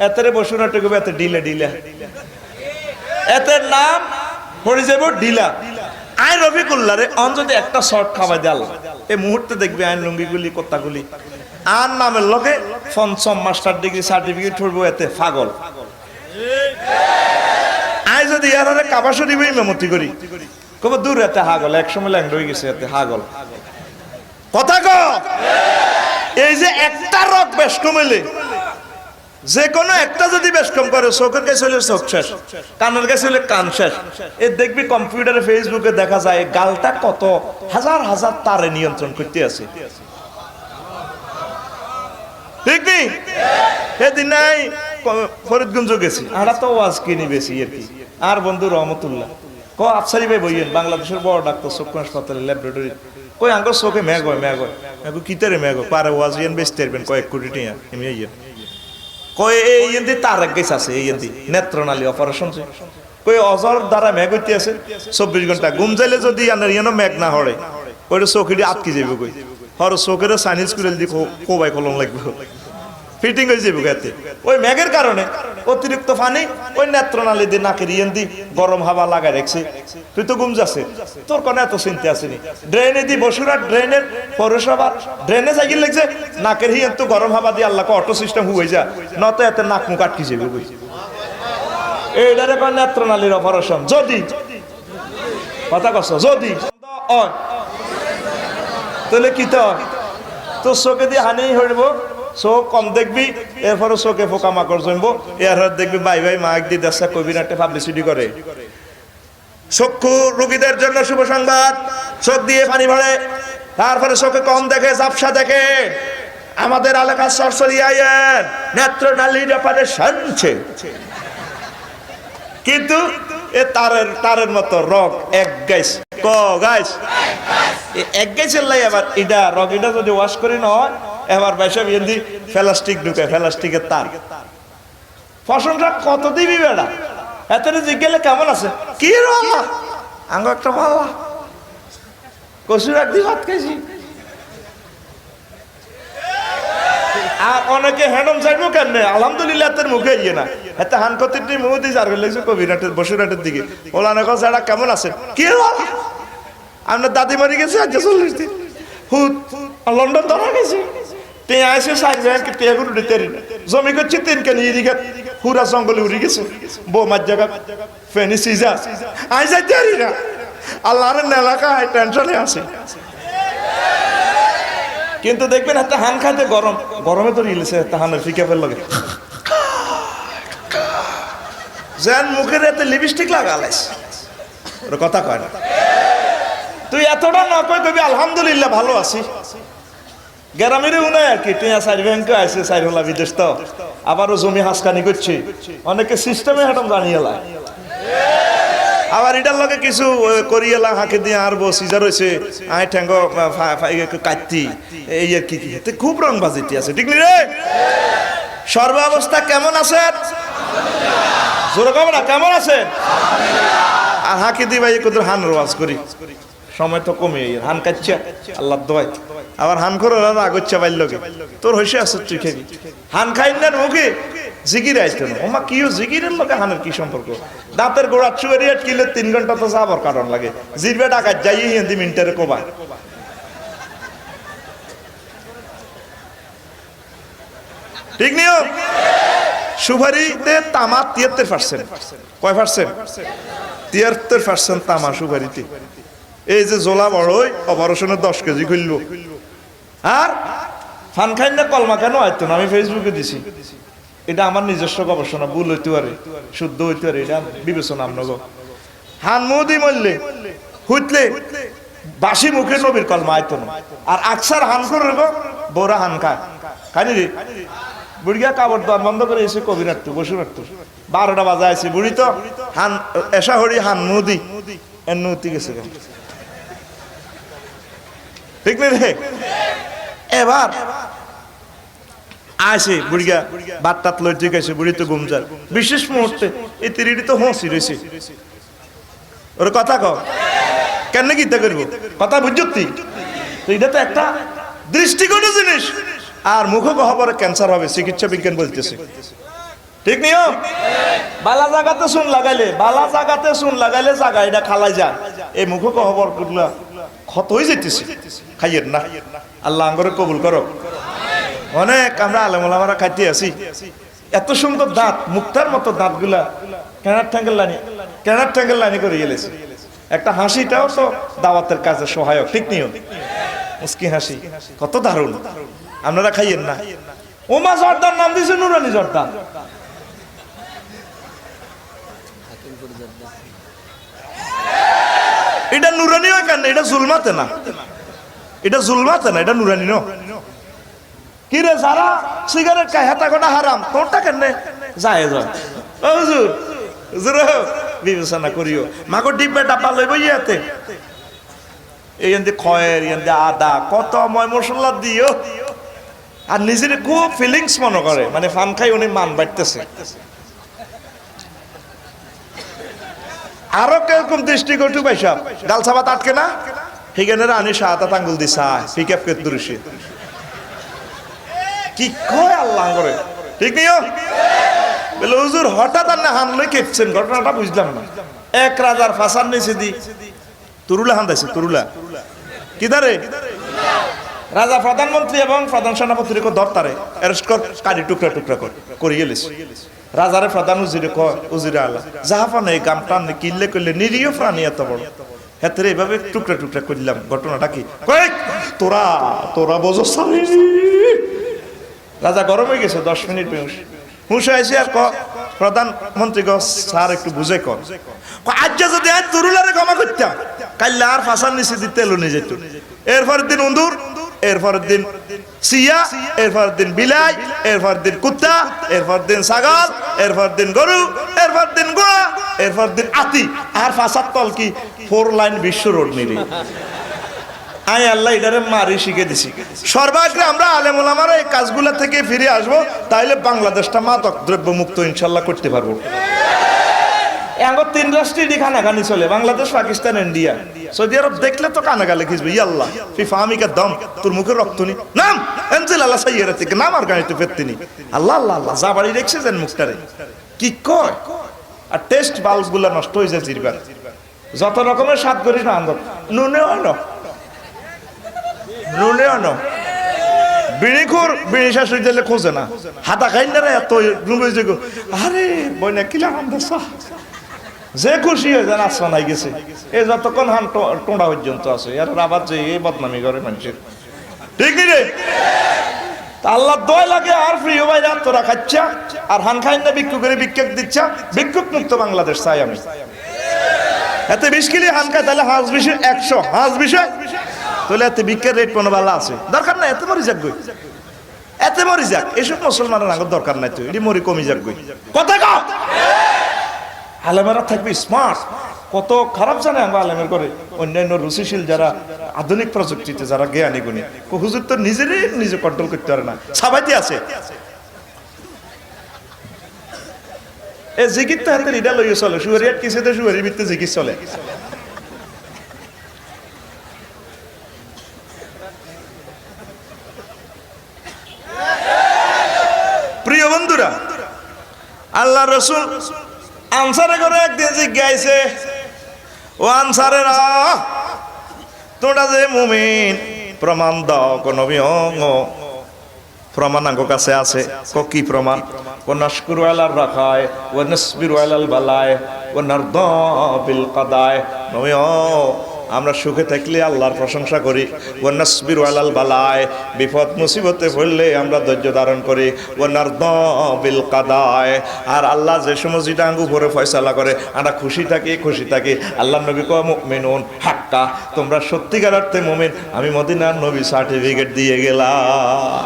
এতেরে বসুনা টেকু এতে ডিলে ডিলে এতের নাম পড়ে যাব ডিলা। আইন রফিকুল্লাহ রে অন যদি একটা শর্ট খাওয়াই দেল এই মুহূর্তে দেখবি আইন লুঙ্গিগুলি কোত্তাগুলি আর নামের লগে ৫ম মাস্টার ডিগ্রি সার্টিফিকেট ছড়বো এতে পাগল। আই যদি ইয়ারে কাবাসো দিবই মেমতি করি কব দূর এতে হাগল, একসময় ল্যাংড হয়ে গেছে এতে হাগল। কথা ক এই যে একটা রক বেশ কমেলে যে কোনো একটা যদি বেশ কম করে চোখের কাছে হলে চোখ শেষ, কানের কাছে হলে কান শেষ। এ দেখবি কম্পিউটারে ফেসবুকে দেখা যায় গালটা কত হাজার হাজার তারে নিয়ন্ত্রণ করতে আছে। ঠিক নেই? সেদিন নাই ফরিদগঞ্জ গেছি, আমরা তো ওয়াজ কিনি বেশি আর কি। আর বন্ধু রহমতুল্লাহ ক আফসারি ভাই বইয়েন বাংলাদেশের বড় ডাক্তার চক্ষু হাসপাতালে ল্যাবরেটরি কই আঙ্গর চোখে মেঘ হয় মেঘ হয় কিতারে মেঘ হয় পারে ওয়াজ ইয়েন বেচতে পারবেন কয়েক কোটি টাকা এমনি ইয়েন কই এই এন্দি তারেক গেছ আছে এই এন্দি নেত্রনালী অপারেশন কই অজর দ্বারা মেঘ হইতে আছে 24 ঘন্টা ঘুম যাইলে যদি আনার ইয়ানো মেঘ না হরে কইটা চৌকিটি আটকে যাইব কই হর চৌকের চাইনিজ করে দি কোবাই কলম লাগবে ফিটিং হয়ে যাবে গাতে ওই মেঘের কারণে অতিরিক্ত পানি ওই নেত্রনালী দিয়ে নাকের ইয়েন্দি গরম হাওয়া লাগাই রাখছে তুই তো ঘুম যাচ্ছে তোর কোনো এত চিন্তা আসেনি ড্রেনে দি বসুরা ড্রেনের পৌরসভা ড্রেনে সাইকেল লাগছে নাকের হিয়েন তো গরম হাওয়া দিয়ে আল্লাহকে অটো সিস্টেম হয়ে যা নত এত নাক মুখ আটকে যাবে কই এইটারে কয় নেত্রনালীর অপারেশন যদি কথা কস যদি তাহলে কি তো চোখে দিয়ে হানি হইব চোখ কম দেখবি এরপরে চোখে পোকা মাকড় জমবো এর দেখবি ভাই ভাই মাইক দিয়ে দেশা কবির একটা পাবলিসিটি করে চক্ষু রোগীদের জন্য শুভ সংবাদ চোখ দিয়ে পানি ভরে তারপরে চোখে কম দেখে ঝাপসা দেখে আমাদের এলাকার সরসরি আইন নেত্রনালীর অপারেশন কিন্তু এ তারের মতো রগ এক গাইস ক গাইস এক গাইসের লাই আবার এটা রগ এটা যদি ওয়াশ করি না হয় এবার বাইসা বিয়েন্দি প্লাস্টিক ঢুকে প্লাস্টিকের তার ফসলটা কত দিবি বেড়া এত জিজ্ঞেলে কেমন আছে কি রামা আঙ্গ একটা ভালো কসুর একদিন ভাত খাইছি আর অনেকে হ্যান্ডম চাইবো কেন আলহামদুলিল্লাহ তোর মুখে ইয়ে না এত হান কতিটি মুখ দিয়ে যার লাগছে কবিরাটের বসুরাটের দিকে ওলা না কথা এটা কেমন আছে কি আপনার দাদি মারি গেছে আজ 40 দিন হুত লন্ডন ধরা গেছে তে আসে সাইজ ব্যাংক তে গুরু দিতে জমি করছে তিন কেন ইরিগা পুরা জঙ্গলে উড়ি গেছে বো মাঝ জায়গা ফেনি সিজা আই যাইতে পারি না আল্লাহর এলাকা টেনশনে আছে কিন্তু দেখবেন একটা হান খাইতে গরম গরমে তো রিলেছে একটা হানের ফিকে ফেল লাগে যেন মুখের এতে লিপস্টিক লাগালাইস ওর কথা কয় না তুই এতটা না কই কবি আলহামদুলিল্লাহ ভালো আছি গ্রামেরই উনায় আর কি টিয়া সাইড ব্যাংকে আছে সাইড হলা বিদেশ তো আবারও জমি হাসকানি করছে অনেকে সিস্টেমে হাঁটম জানিয়ে লাই আবার এটার লগে কিছু করিয়েলা হাঁকে দিয়ে আরবো সিজার হয়েছে আয় ঠ্যাঙ্গ কাটতি এই আর কি খুব রং বাজিতে আছে ঠিক নি রে সর্বাবস্থা কেমন আছে জোরে কব না কেমন আছে আর হাঁকে দিয়ে ভাই কত হান রোয়াজ করি সময় তো কমে হান কাটছে আল্লাহ দোয়াই আবার হান করে আগচ্ছে বাইর লগে তোর হইসে আছে তুই খেবি হান খাই না মুখে জিগির আইতো না ওমা কিও জিগিরের লগে হানের কি সম্পর্ক দাঁতের গোড়া চুয়ারি আটকিলে 3 ঘন্টা তো যাবার কারণ লাগে জিরবে ডাকাত যাই হিন্দি মিনিটের কোবা ঠিক নিও সুপারিতে তামা 73% কয় পার্সেন্ট 73% তামা সুপারিতে এই যে জোলা বড়ই অপারেশনের 10 কেজি খুলল আর ফান খাই না কলমা কেন আইতো না আমি ফেসবুকে দিছি এটা আমার নিজস্ব গবেষণা ভুল হইতে পারে শুদ্ধ হইতে পারে এটা বিবেচনা আপনার হান মুদি মরলে হুইতলে বাসি মুখে নবীর কলমা আইতো না আর আকসার হান করে বড়া হান খায় খাইনি রে বুড়িয়া কাপড় দোয়ার বন্ধ করে এসে কবি রাখতো বসে রাখতো 12টা বাজে আছে বুড়ি তো হান এসা হরি হান মুদি এর নতি গেছে ঠিক নেই রে এবার আসে বুড়িয়া বাত টাত লজ্জে গেছে বুড়ি তো ঘুম যায় বিশেষ মুহূর্তে এই তিরিটি তো হসি রয়েছে ওর কথা কও কেন গীতা করবো কথা বুঝতি তো এটা তো একটা দৃষ্টিকোণ জিনিস আর মুখ গহ্বরে ক্যান্সার হবে চিকিৎসা বিজ্ঞান বলতেছে ঠিক নিও বালা জায়গাতে শুন লাগাইলে বালা জায়গাতে শুন লাগাইলে জায়গা এটা খালাই যায় এই মুখ গহ্বর গুলা ক্ষত হয়ে যেতেছে খাইয়ের না আল্লাহ আঙ্গরে কবুল করো অনেক আমরা আলেমুলামারা খাইতে আছি এত সুন্দর দাঁত মুক্তার মতো দাঁত গুলা কেনার ট্যাঙ্গেল লাইনে করে গেলেছে একটা হাসিটাও তো দাওয়াতের কাজে সহায়ক ঠিক নিও মুস্কি হাসি কত দারুণ আপনারা খাইয়েন না ওমা জর্দার নাম দিয়েছে নুরানি জর্দার এটা নুরানি হয় কেন এটা জুলমাতে না এটা জুলমাতে না এটা নুরানি ন কি রে যারা সিগারেট খায় হেতা গোটা হারাম তোরটা কেন যায় যায় ও হুজুর হুজুর বিবেচনা করিও মাগো ডিব্বে ডাব্বা লইব ইয়াতে এই খয়ের আদা কত ময় মশলা দিও আর নিজের খুব ফিলিংস মনে করে, মানে ফান খাই উনি মান বাড়তেছে। আরো কিরকম দৃষ্টিকটু ভাইসাব, ডাল সাবাত আটকে না সেখানে রানী শাহাদাত আঙ্গুল দি চায় পিকআপ কে দূরসে কি কয় আল্লাহ করে, ঠিক নিও বলে হুজুর হঠাৎ আর না হানলে কেঁপছেন, ঘটনাটা বুঝলাম না। এক রাজার ফাঁসার নিচে দি তুরুলা হান্দাইছে, তুরুলা কি দারে রাজা প্রধানমন্ত্রী এবং প্রধান সেনাপতিকে দরতারে অ্যারেস্ট কর, কাটি টুকরা টুকরা করিয়ে লিস। রাজারে প্রধান উজিরে কয়, উজিরে আল্লাহ জাহাফানে এই গাম টান কিনলে করলে নিরীহ প্রাণী এত বড় হেতরে এইভাবে টুকরা টুকরা করলাম, ঘটনাটা কি কয়েক তোরা তোরা বোঝো। রাজা গরম হয়ে গেছে, 10 মিনিট হুঁশ হয়েছে আর প্রধানমন্ত্রী গ স্যার একটু বুঝে কর, আজ যদি আজ তুরুলারে ক্ষমা করতাম কাল্লা আর ফাঁসার নিচে দিতে এলো নিয়ে যেত। এরপরের দিন উন্দুর, এরপরের দিন সিয়া, এরপরের দিন বিলাই, এরপরের দিন কুত্তা, এরপর দিন ছাগল, এরপর দিন গরু, এরপর দিন গোয়া, এরপর দিন আতি, আর ফাঁসার তল কি 4 লাইন বিশ্ব রোড নিরে। আমি আল্লাহ এটারে মারি শিখে দিছি। সর্বাগ্রে আমরা আলেম ওলামারা এই কাজগুলা থেকে ফিরে আসবো, তাইলে বাংলাদেশটা মাদক দ্রব্য মুক্ত ইনশাল্লাহ করতে পারবো। এখন 3 রাষ্ট্রই খানাখানি চলে, বাংলাদেশ, পাকিস্তান, ইন্ডিয়া। সৌদি আরব দেখলে তো কানাগালে খিসবে, ইয়াল্লাহ ফিফা আমিকা দম তোর মুখে রক্ত নি নাম এনজিল আল্লাহ সাইয়েরা থেকে নাম আর গাড়িতে ফেরতিনি আল্লাহ আল্লাহ আল্লাহ যা বাড়ি রেখছে যেন মুখটারে কি কয়। আর টেস্ট বাল্ব গুলা নষ্ট হয়ে যায় জিরবার, যত রকমের স্বাদ করি না আন্দোলন নুনে আনো নুনে আনো বিড়িখোর বিড়ি শাশুড়ি দিলে খোঁজে না, হাতা খাই না এত রুমে যে আরে বইনা কিলা আমদা যে খুশি হয়ে যান আসমান আই গেছে। এই যতক্ষণ হান টোঁড়া পর্যন্ত আছে আর আবার যে এই বদনামি করে মানুষের, ঠিক রে আল্লাহ দয় লাগে। আর প্রিয় ভাইরা তোরা খাচ্ছা আর হান খাই না ভিক্ষু করে ভিক্ষুক দিচ্ছা, ভিক্ষুক মুক্ত বাংলাদেশ চাই আমি। এতে 20 কিলো হান খায় তাহলে হাঁস বিষয় 100, হাঁস বিষয় তাহলে এতে ভিক্ষার রেট কোনো ভালো আছে দরকার নাই, এত মরি যাক গই, এতে মরি যাক, এসব মুসলমানের আগত দরকার নাই তো, এটি মরি কমি যাক গই। কথা কও আলেমেরা থাকবে স্মার্ট, কত খারাপ জানে আমরা আলেমের করে অন্যান্য রুচিশীল যারা আধুনিক প্রযুক্তিতে যারা জ্ঞানী গুণী, হুজুর তো নিজেরই নিজে কন্ট্রোল করতে পারে না, সাবাইতে আছে এই জিকির তো হাতে লিডা লইয়ে চলে, শুয়ারিয়াত কিসেতে শুয়ারির ভিত্তে জিকির চলে। প্রিয় বন্ধুরা, আল্লাহ রসুল আনসারে করে একদিন জিজ্ঞাসে, ও আনসারেরা তোমরা যে মুমিন প্রমাণ দাও, কোন প্রমাণ আঙ্গ কাছে আছে। কি প্রমাণ? ও নাশকুরু আলার রাখায়, ও নাসবিরু আলাল বালায়, ও নারদা বিল কাদায়। আমরা সুখে থাকলে আল্লাহর প্রশংসা করি, ও নাসবিরু আলাল বালায়, বিপদ মুসিবতে পড়লে আমরা ধৈর্য ধারণ করি, ও নারদা বিল কাদায়। আর আল্লাহ যে সময় যেটা আঙ্গু উপরে ফয়সালা করে আমরা খুশি থাকি। আল্লাহ নবী কয় মুমিনুন হাক্কা, তোমরা সত্যিকার অর্থে মুমিন, আমি মদিনার নবী সার্টিফিকেট দিয়ে গেলাম।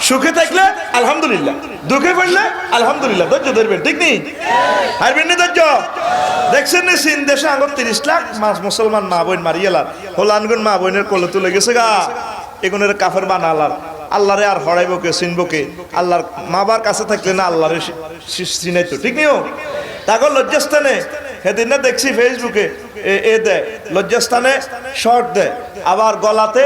সুখে থাকলে আলহামদুলিল্লাহ, দুঃখে পড়লে আলহামদুলিল্লাহ, ধৈর্য ধরবেন, ঠিক নেই হারবেন নি ধৈর্য। দেখছেন না চীন দেশে আঙ্গুর 30 লাখ মুসলমান মা বোন মারিয়েলার হোলানগুন মা বোনের কোলে তুলে গেছে গা, এগুনের কাফের বানালার। আল্লাহরে আর হরাইব কে, চিনব কে? আল্লাহর মাবার কাছে থাকলে না আল্লাহরে চিনাই তো, ঠিক নেই। তাকে লজ্জাস্থানে সেদিন না দেখছি ফেসবুকে এ দেয় লজ্জাস্থানে শর্ট দেয়, আবার গলাতে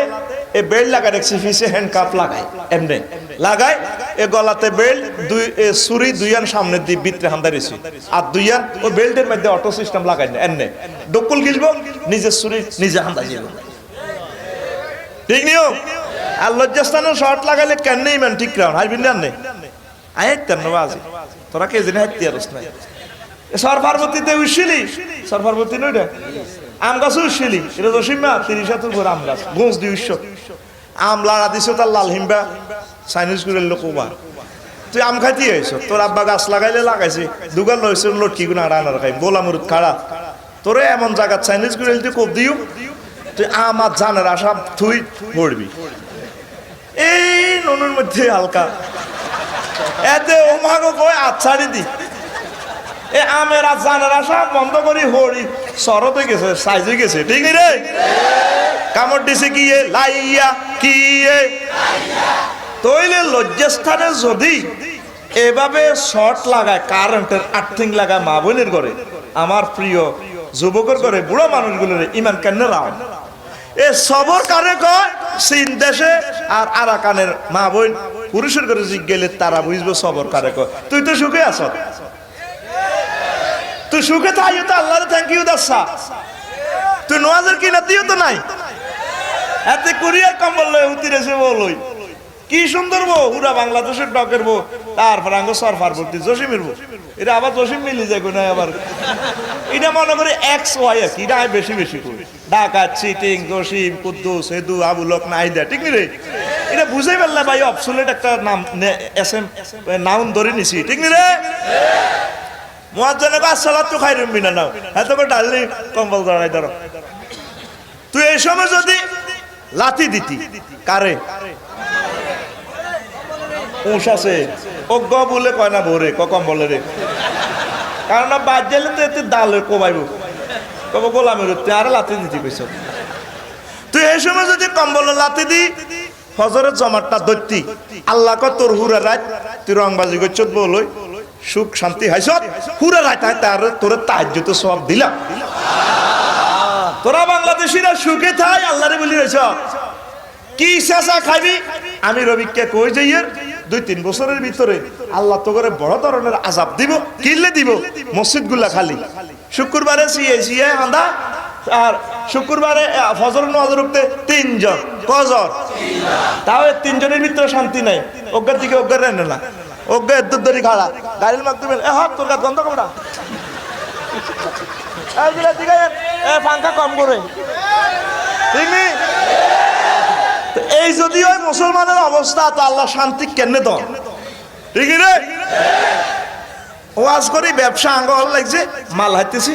এ বেল্ট লাগায় দেখছি, ফিসে হ্যান্ড কাপ লাগায়, এমনি লাগায় এ গলাতে বেল্ট, দুই ছুরি দুইয়ান সামনের দিক ভিতরে হান্দারিছি, আর দুইয়ান ও বেল্টের মধ্যে অটো সিস্টেম লাগাই না, এমনি ডকুল গিলব নিজের ছুরি নিজে হান্দাই যাব, ঠিক নিও। আর লজ্জাস্থানের শর্ট লাগাইলে কেন নেই মান ঠিক রাউন হারবিন না আয় তেন বাজি তোরা কে জেনে হাইতে আরস নাই। সর পার্বতীতে উঠছিলি, সর পার্বতী নইটা আম গাছ উঠছিলি, এটা তো সিম্মা 30 উপর আম গাছ, গোঁজ দিয়ে উৎস আমলা দিছ তার লাল হিম্বা চাইনিজ করে লোকবা, তুই আম খাইতে আইস, তোর আব্বা গাছ লাগাইলে লাগাইছে, দুগাল লইছে লটকি গুনা রান্নার খাই বোলা মুরুদ খাড়া, তোরে এমন জায়গা চাইনিজ করে তুই কোপ দিও, তুই আমার জানের আশা তুই পড়বি। এই ননুর মধ্যে হালকা এতে ওমাগো কয় আচ্ছাড়ি দি, এ আমের আর জানের আশা বন্ধ করি হরি শরতে গেছে, সাইজে গেছে, ঠিক রে কামড় দিছে কি লাইয়া কি তইলে লজ্জাস্থানে যদি এভাবে শর্ট লাগায় কারেন্টের আর্থিং লাগায় মা বোনের করে, আমার প্রিয় যুবকের করে বুড়ো মানুষগুলোর ইমান কেন রাও এ সবর কারে কয় চীন দেশে আর আরাকানের মা বোন পুরুষের করে জিজ্ঞেলে তারা বুঝবো সবর কারে কয়। তুই তো সুখে আছ, তুই সুখে থাইও তো আল্লাহর থ্যাংক ইউ দাসা, তুই নোয়াজের কিনা দিও তো নাই, এতে কুরিয়ার কম্বল লয় উতিরেছে বলই কি সুন্দর বউ পুরা বাংলাদেশের ডকের বউ, তারপর আঙ্গ সরফার ভর্তি জসিমের বউ, এটা আবার জসিম মিলি যায় না আবার এটা মনে করে এক্স ওয়াই আর কি, এটা বেশি বেশি করে ডাকাত চিটিং জসিম কুদ্দুস হেদু আবু লোক নাইদা, ঠিক নি রে? এটা বুঝাই পারলে ভাই অবসোলেট একটা নাম এসএম নাউন ধরে নিছি, ঠিক নি রে? মুয়াজ্জিন কা সালাতু খায়রুম মিনান নাও, এত করে ডাললি কম্বল ধরাই ধরো। তুই এই সময় যদি লাথি দিতি কারে উঁশ আছে অজ্ঞ বলে কয় না ভোরে কম বলে রে, কারণ বাদ গেলে তো এতে ডাল কোবাইব কব গোলামের উঠতে আর লাথি দিতে পেছ। তুই এই সময় যদি কম্বলে লাথি দি ফজরের জমাটটা ধরতি আল্লাহ ক তোর হুরা রাত তুই রংবাজি করছ বলই সুখ শান্তি হাইছ হুরা রাত তার তোর তাহাজ্জুদ সওয়াব দিলাম। তোরা বাংলাদেশিরা সুখে থাই আল্লাহরে বলি রইছ কি চেঁচা খাবি, আমি রবিককে কই যাইয়ের 2-3 বছরের ভিতরে আল্লাহ তো করে বড় ধরনের আযাব দিব, কিনলে দিব মসজিদগুলা খালি, শুক্রবারে সিয়ে আন্দা আর শুক্রবারে ফজর নামাজের উঠতে 3 জন কজন, তাও 3 জনের ভিতরে শান্তি নাই, অজ্ঞার দিকে অজ্ঞার রেনে না, অজ্ঞা এদ্দুর ধরি খাড়া গাড়ির মাধ্যমে হাত তোর গাছ বন্ধ করা পাঙ্খা কম করে, ঠিক নেই? এই যদি ওই মুসলমানের অবস্থা তো আল্লাহ শান্তি কেনে তো, ঠিক রে? ওয়াজ করি ব্যবসা আঙ্গ হল লাগছে মাল হাইতেছি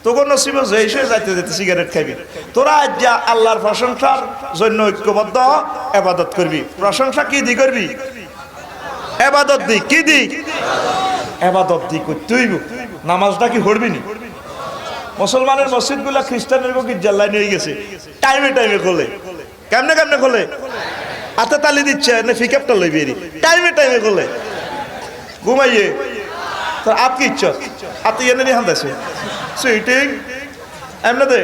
তোর নসিব যে যাইতে যেতে সিগারেট খাবি, তোরা আজ আল্লাহর প্রশংসার জন্য ঐক্যবদ্ধ ইবাদত করবি। প্রশংসা কি দি করবি? ইবাদত দি, কি দি? ইবাদত দি করতে হইব। নামাজটা কি পড়বি নি? মুসলমানের মসজিদগুলা খ্রিস্টানের গির্জার লাইন হয়ে গেছে, টাইমে টাইমে খোলে, কেমনে কেমনে খোলে, হাতে তালি দিচ্ছে না ফিকেপটা লই বেরি, টাইমে টাইমে খোলে, ঘুমাইয়ে তোর আপ কি ইচ্ছ আপনি এনে নিয়ে হান্দাছে সুইটিং এমনি দে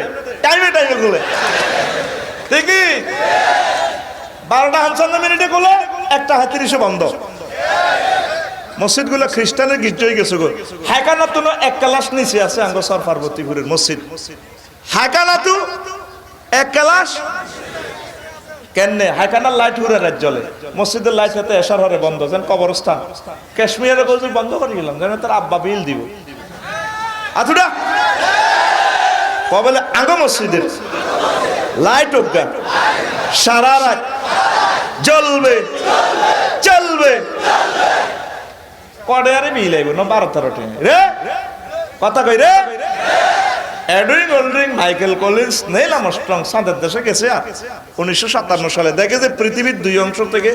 টাইমে টাইমে খোলে, দেখি 12:55 খোলে, 1:30 বন্ধ। মসজিদগুলো খ্রিস্টানের গির্জা হয়ে গেছে গো। হাকানাতু 1 ক্লাস নিচে আছে আঙ্গ সর পার্বতীপুরের মসজিদ, হাকানাতু 1 ক্লাস কেনে হাকানার লাইট ঘুরে রাত জ্বলে, মসজিদের লাইট হাতে এসার হরে বন্ধ, যেন কবরস্থান। কাশ্মীরের গোল বন্ধ করে গেলাম যেন তার আব্বা বিল দিব আথুডা কবলে আঙ্গ মসজিদের লাইট অজ্ঞান সারা রাত জ্বলবে চলবে, কডে আরে বিল আইব না 12-13 রে কথা কই রে। Edwin Aldrin Michael Collins Neil Armstrong চাঁদের দেশে গেছে 1957 সালে, দেখে যে পৃথিবীর 2 অংশ থেকে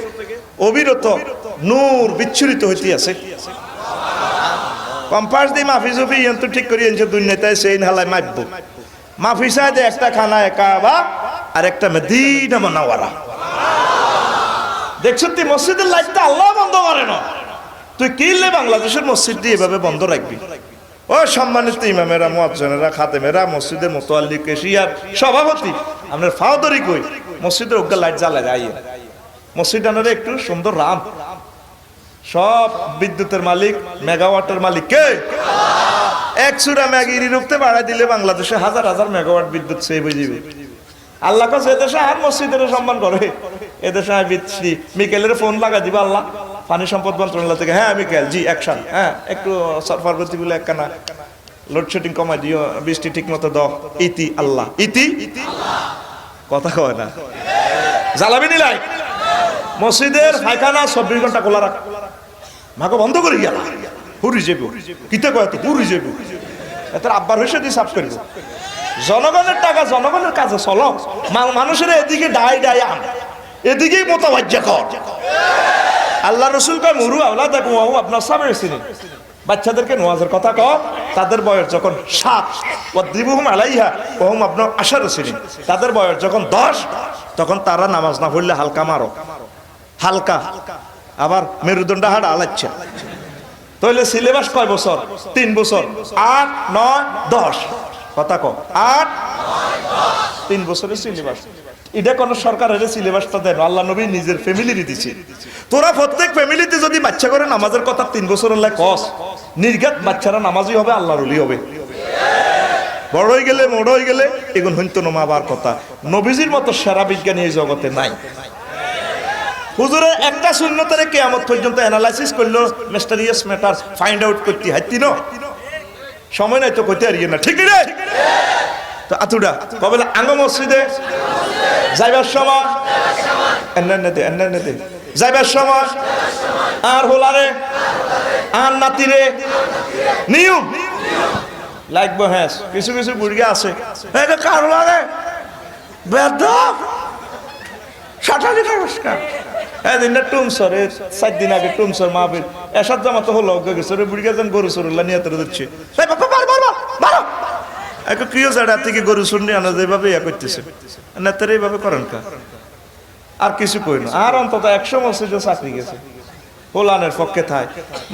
অবিরত নূর বিচ্ছুরিত হইতে আছে। কম্পাস দিয়ে মাফি জুফি যন্ত্র ঠিক করি এনছে দুনিয়াতে সেই হালায় মাপব, মাফি চায় যে একটা খানা কাবা আর একটা মদিনা মুনাওয়ারা। দেখছ তুই মসজিদের লাইটটা আল্লাহ বন্ধ করে না, তুই কিনলে বাংলাদেশের মসজিদ দিয়ে এভাবে বন্ধ রাখবি? ও সম্মানিত ইমামেরা মুয়াজ্জিনেরা খাদেমেরা মসজিদের মুতাল্লি কেশিয়ার সভাপতি আপনার ফাউদরি কই মসজিদের ওগা লাইট জ্বালা যায়, মসজিদ আনারে একটু সুন্দর রাম, সব বিদ্যুতের মালিক মেগাওয়াটের মালিক কে? 1 চূড়া ম্যাগিরি রূপতে বাড়াই দিলে বাংলাদেশে 1000 মেগাওয়াট বিদ্যুৎ সেভ হয়ে যাবে। আল্লাহ কাছে এদেশে আর মসজিদের সম্মান করে, এদেশে মিকেলের ফোন লাগা দিবা আল্লাহ পানি সম্পদ মন্ত্রণালয় থেকে, হ্যাঁ মিকেল জি অ্যাকশন, হ্যাঁ একটু সরফারবতী বলে একখানা লোডশেডিং কমাই দিও, বৃষ্টি ঠিক মতো দাও, ইতি আল্লাহ ইতি কথা কয় না জ্বালাবি নিলাই। মসজিদের পায়খানা 24 ঘন্টা খোলা রাখ, মাকে বন্ধ করে গেল হুরি যাবো কিতে কয় তো হুরি যাবো, এত আব্বার হয়েছে দিয়ে সাফ করবো। জনগণের টাকা জনগণের কাছে চলো, মানুষের এদিকে ডাই ডাই আন, এদিকেই মোতাবাজ্য কর। আল্লাহ রসুল কয় মুরু আওলা দেখো আপনার সামনে ছিলেন বাচ্চাদেরকে নামাজের কথা কও, তাদের বয়স যখন 7 ওয়াদ্রিবুহুম আলাইহা ওয়া হুম আবনাউ 10 সিনিন, তাদের বয়স যখন 10 তখন তারা নামাজ না পড়লে হালকা মারো, হালকা। আবার মেরুদণ্ড হাড় আলাচ্ছা। তাহলে সিলেবাস কয় বছর? 3 বছর। 8, 9, 10 কথা কও, 8, 9, 10 3 বছরের সিলেবাস। এটা কোন সরকারের সিলেবাসটা দেন, আল্লাহ নবী নিজের ফ্যামিলির দিছে। তোরা প্রত্যেক ফ্যামিলিতে যদি বাচ্চা করে নামাজের কথা 3 বছরের লাই কস, নির্ঘাত বাচ্চারা নামাজই হবে, আল্লাহর ওলি হবে। বড় হয়ে গেলে মোড় হয়ে গেলে এগুন হইতো নমাবার কথা। নবীজির মতো সেরা বিজ্ঞানী এই জগতে নাই। হুজুরে একটা সুন্নতের কিয়ামত পর্যন্ত অ্যানালাইসিস করলো, মিস্টেরিয়াস ম্যাটার ফাইন্ড আউট করতে হাইতি ন সময় নাই তো কইতে আরিয়ে না, ঠিক রে? তো আতুডা কবে আঙ্গ মসজিদে যাইবার সময় যাইবার সময় আর হোলারে আর নাতিরে নিয়ম লাগবো। হ্যাঁ, কিছু কিছু বুড়িয়া আছে কার হোলারে বেদ সাঁটালি নমস্কার। হ্যাঁ, দিনটা টুমসর 7 দিন আগে টুমসর মাহবিল এসাদ জামা তো হলো গেছে বুড়িয়া যেন গরু সরুল্লা নিয়ে তোর দিচ্ছে কিও জায়গা থেকে গরু শুন নিয়ে আনা যেভাবে ইয়া করতেছে না, তার এইভাবে করেন কা আর কিছু কই না। আর অন্তত 100 মসজিদে চাকরি গেছে হোলানের পক্ষে থাই।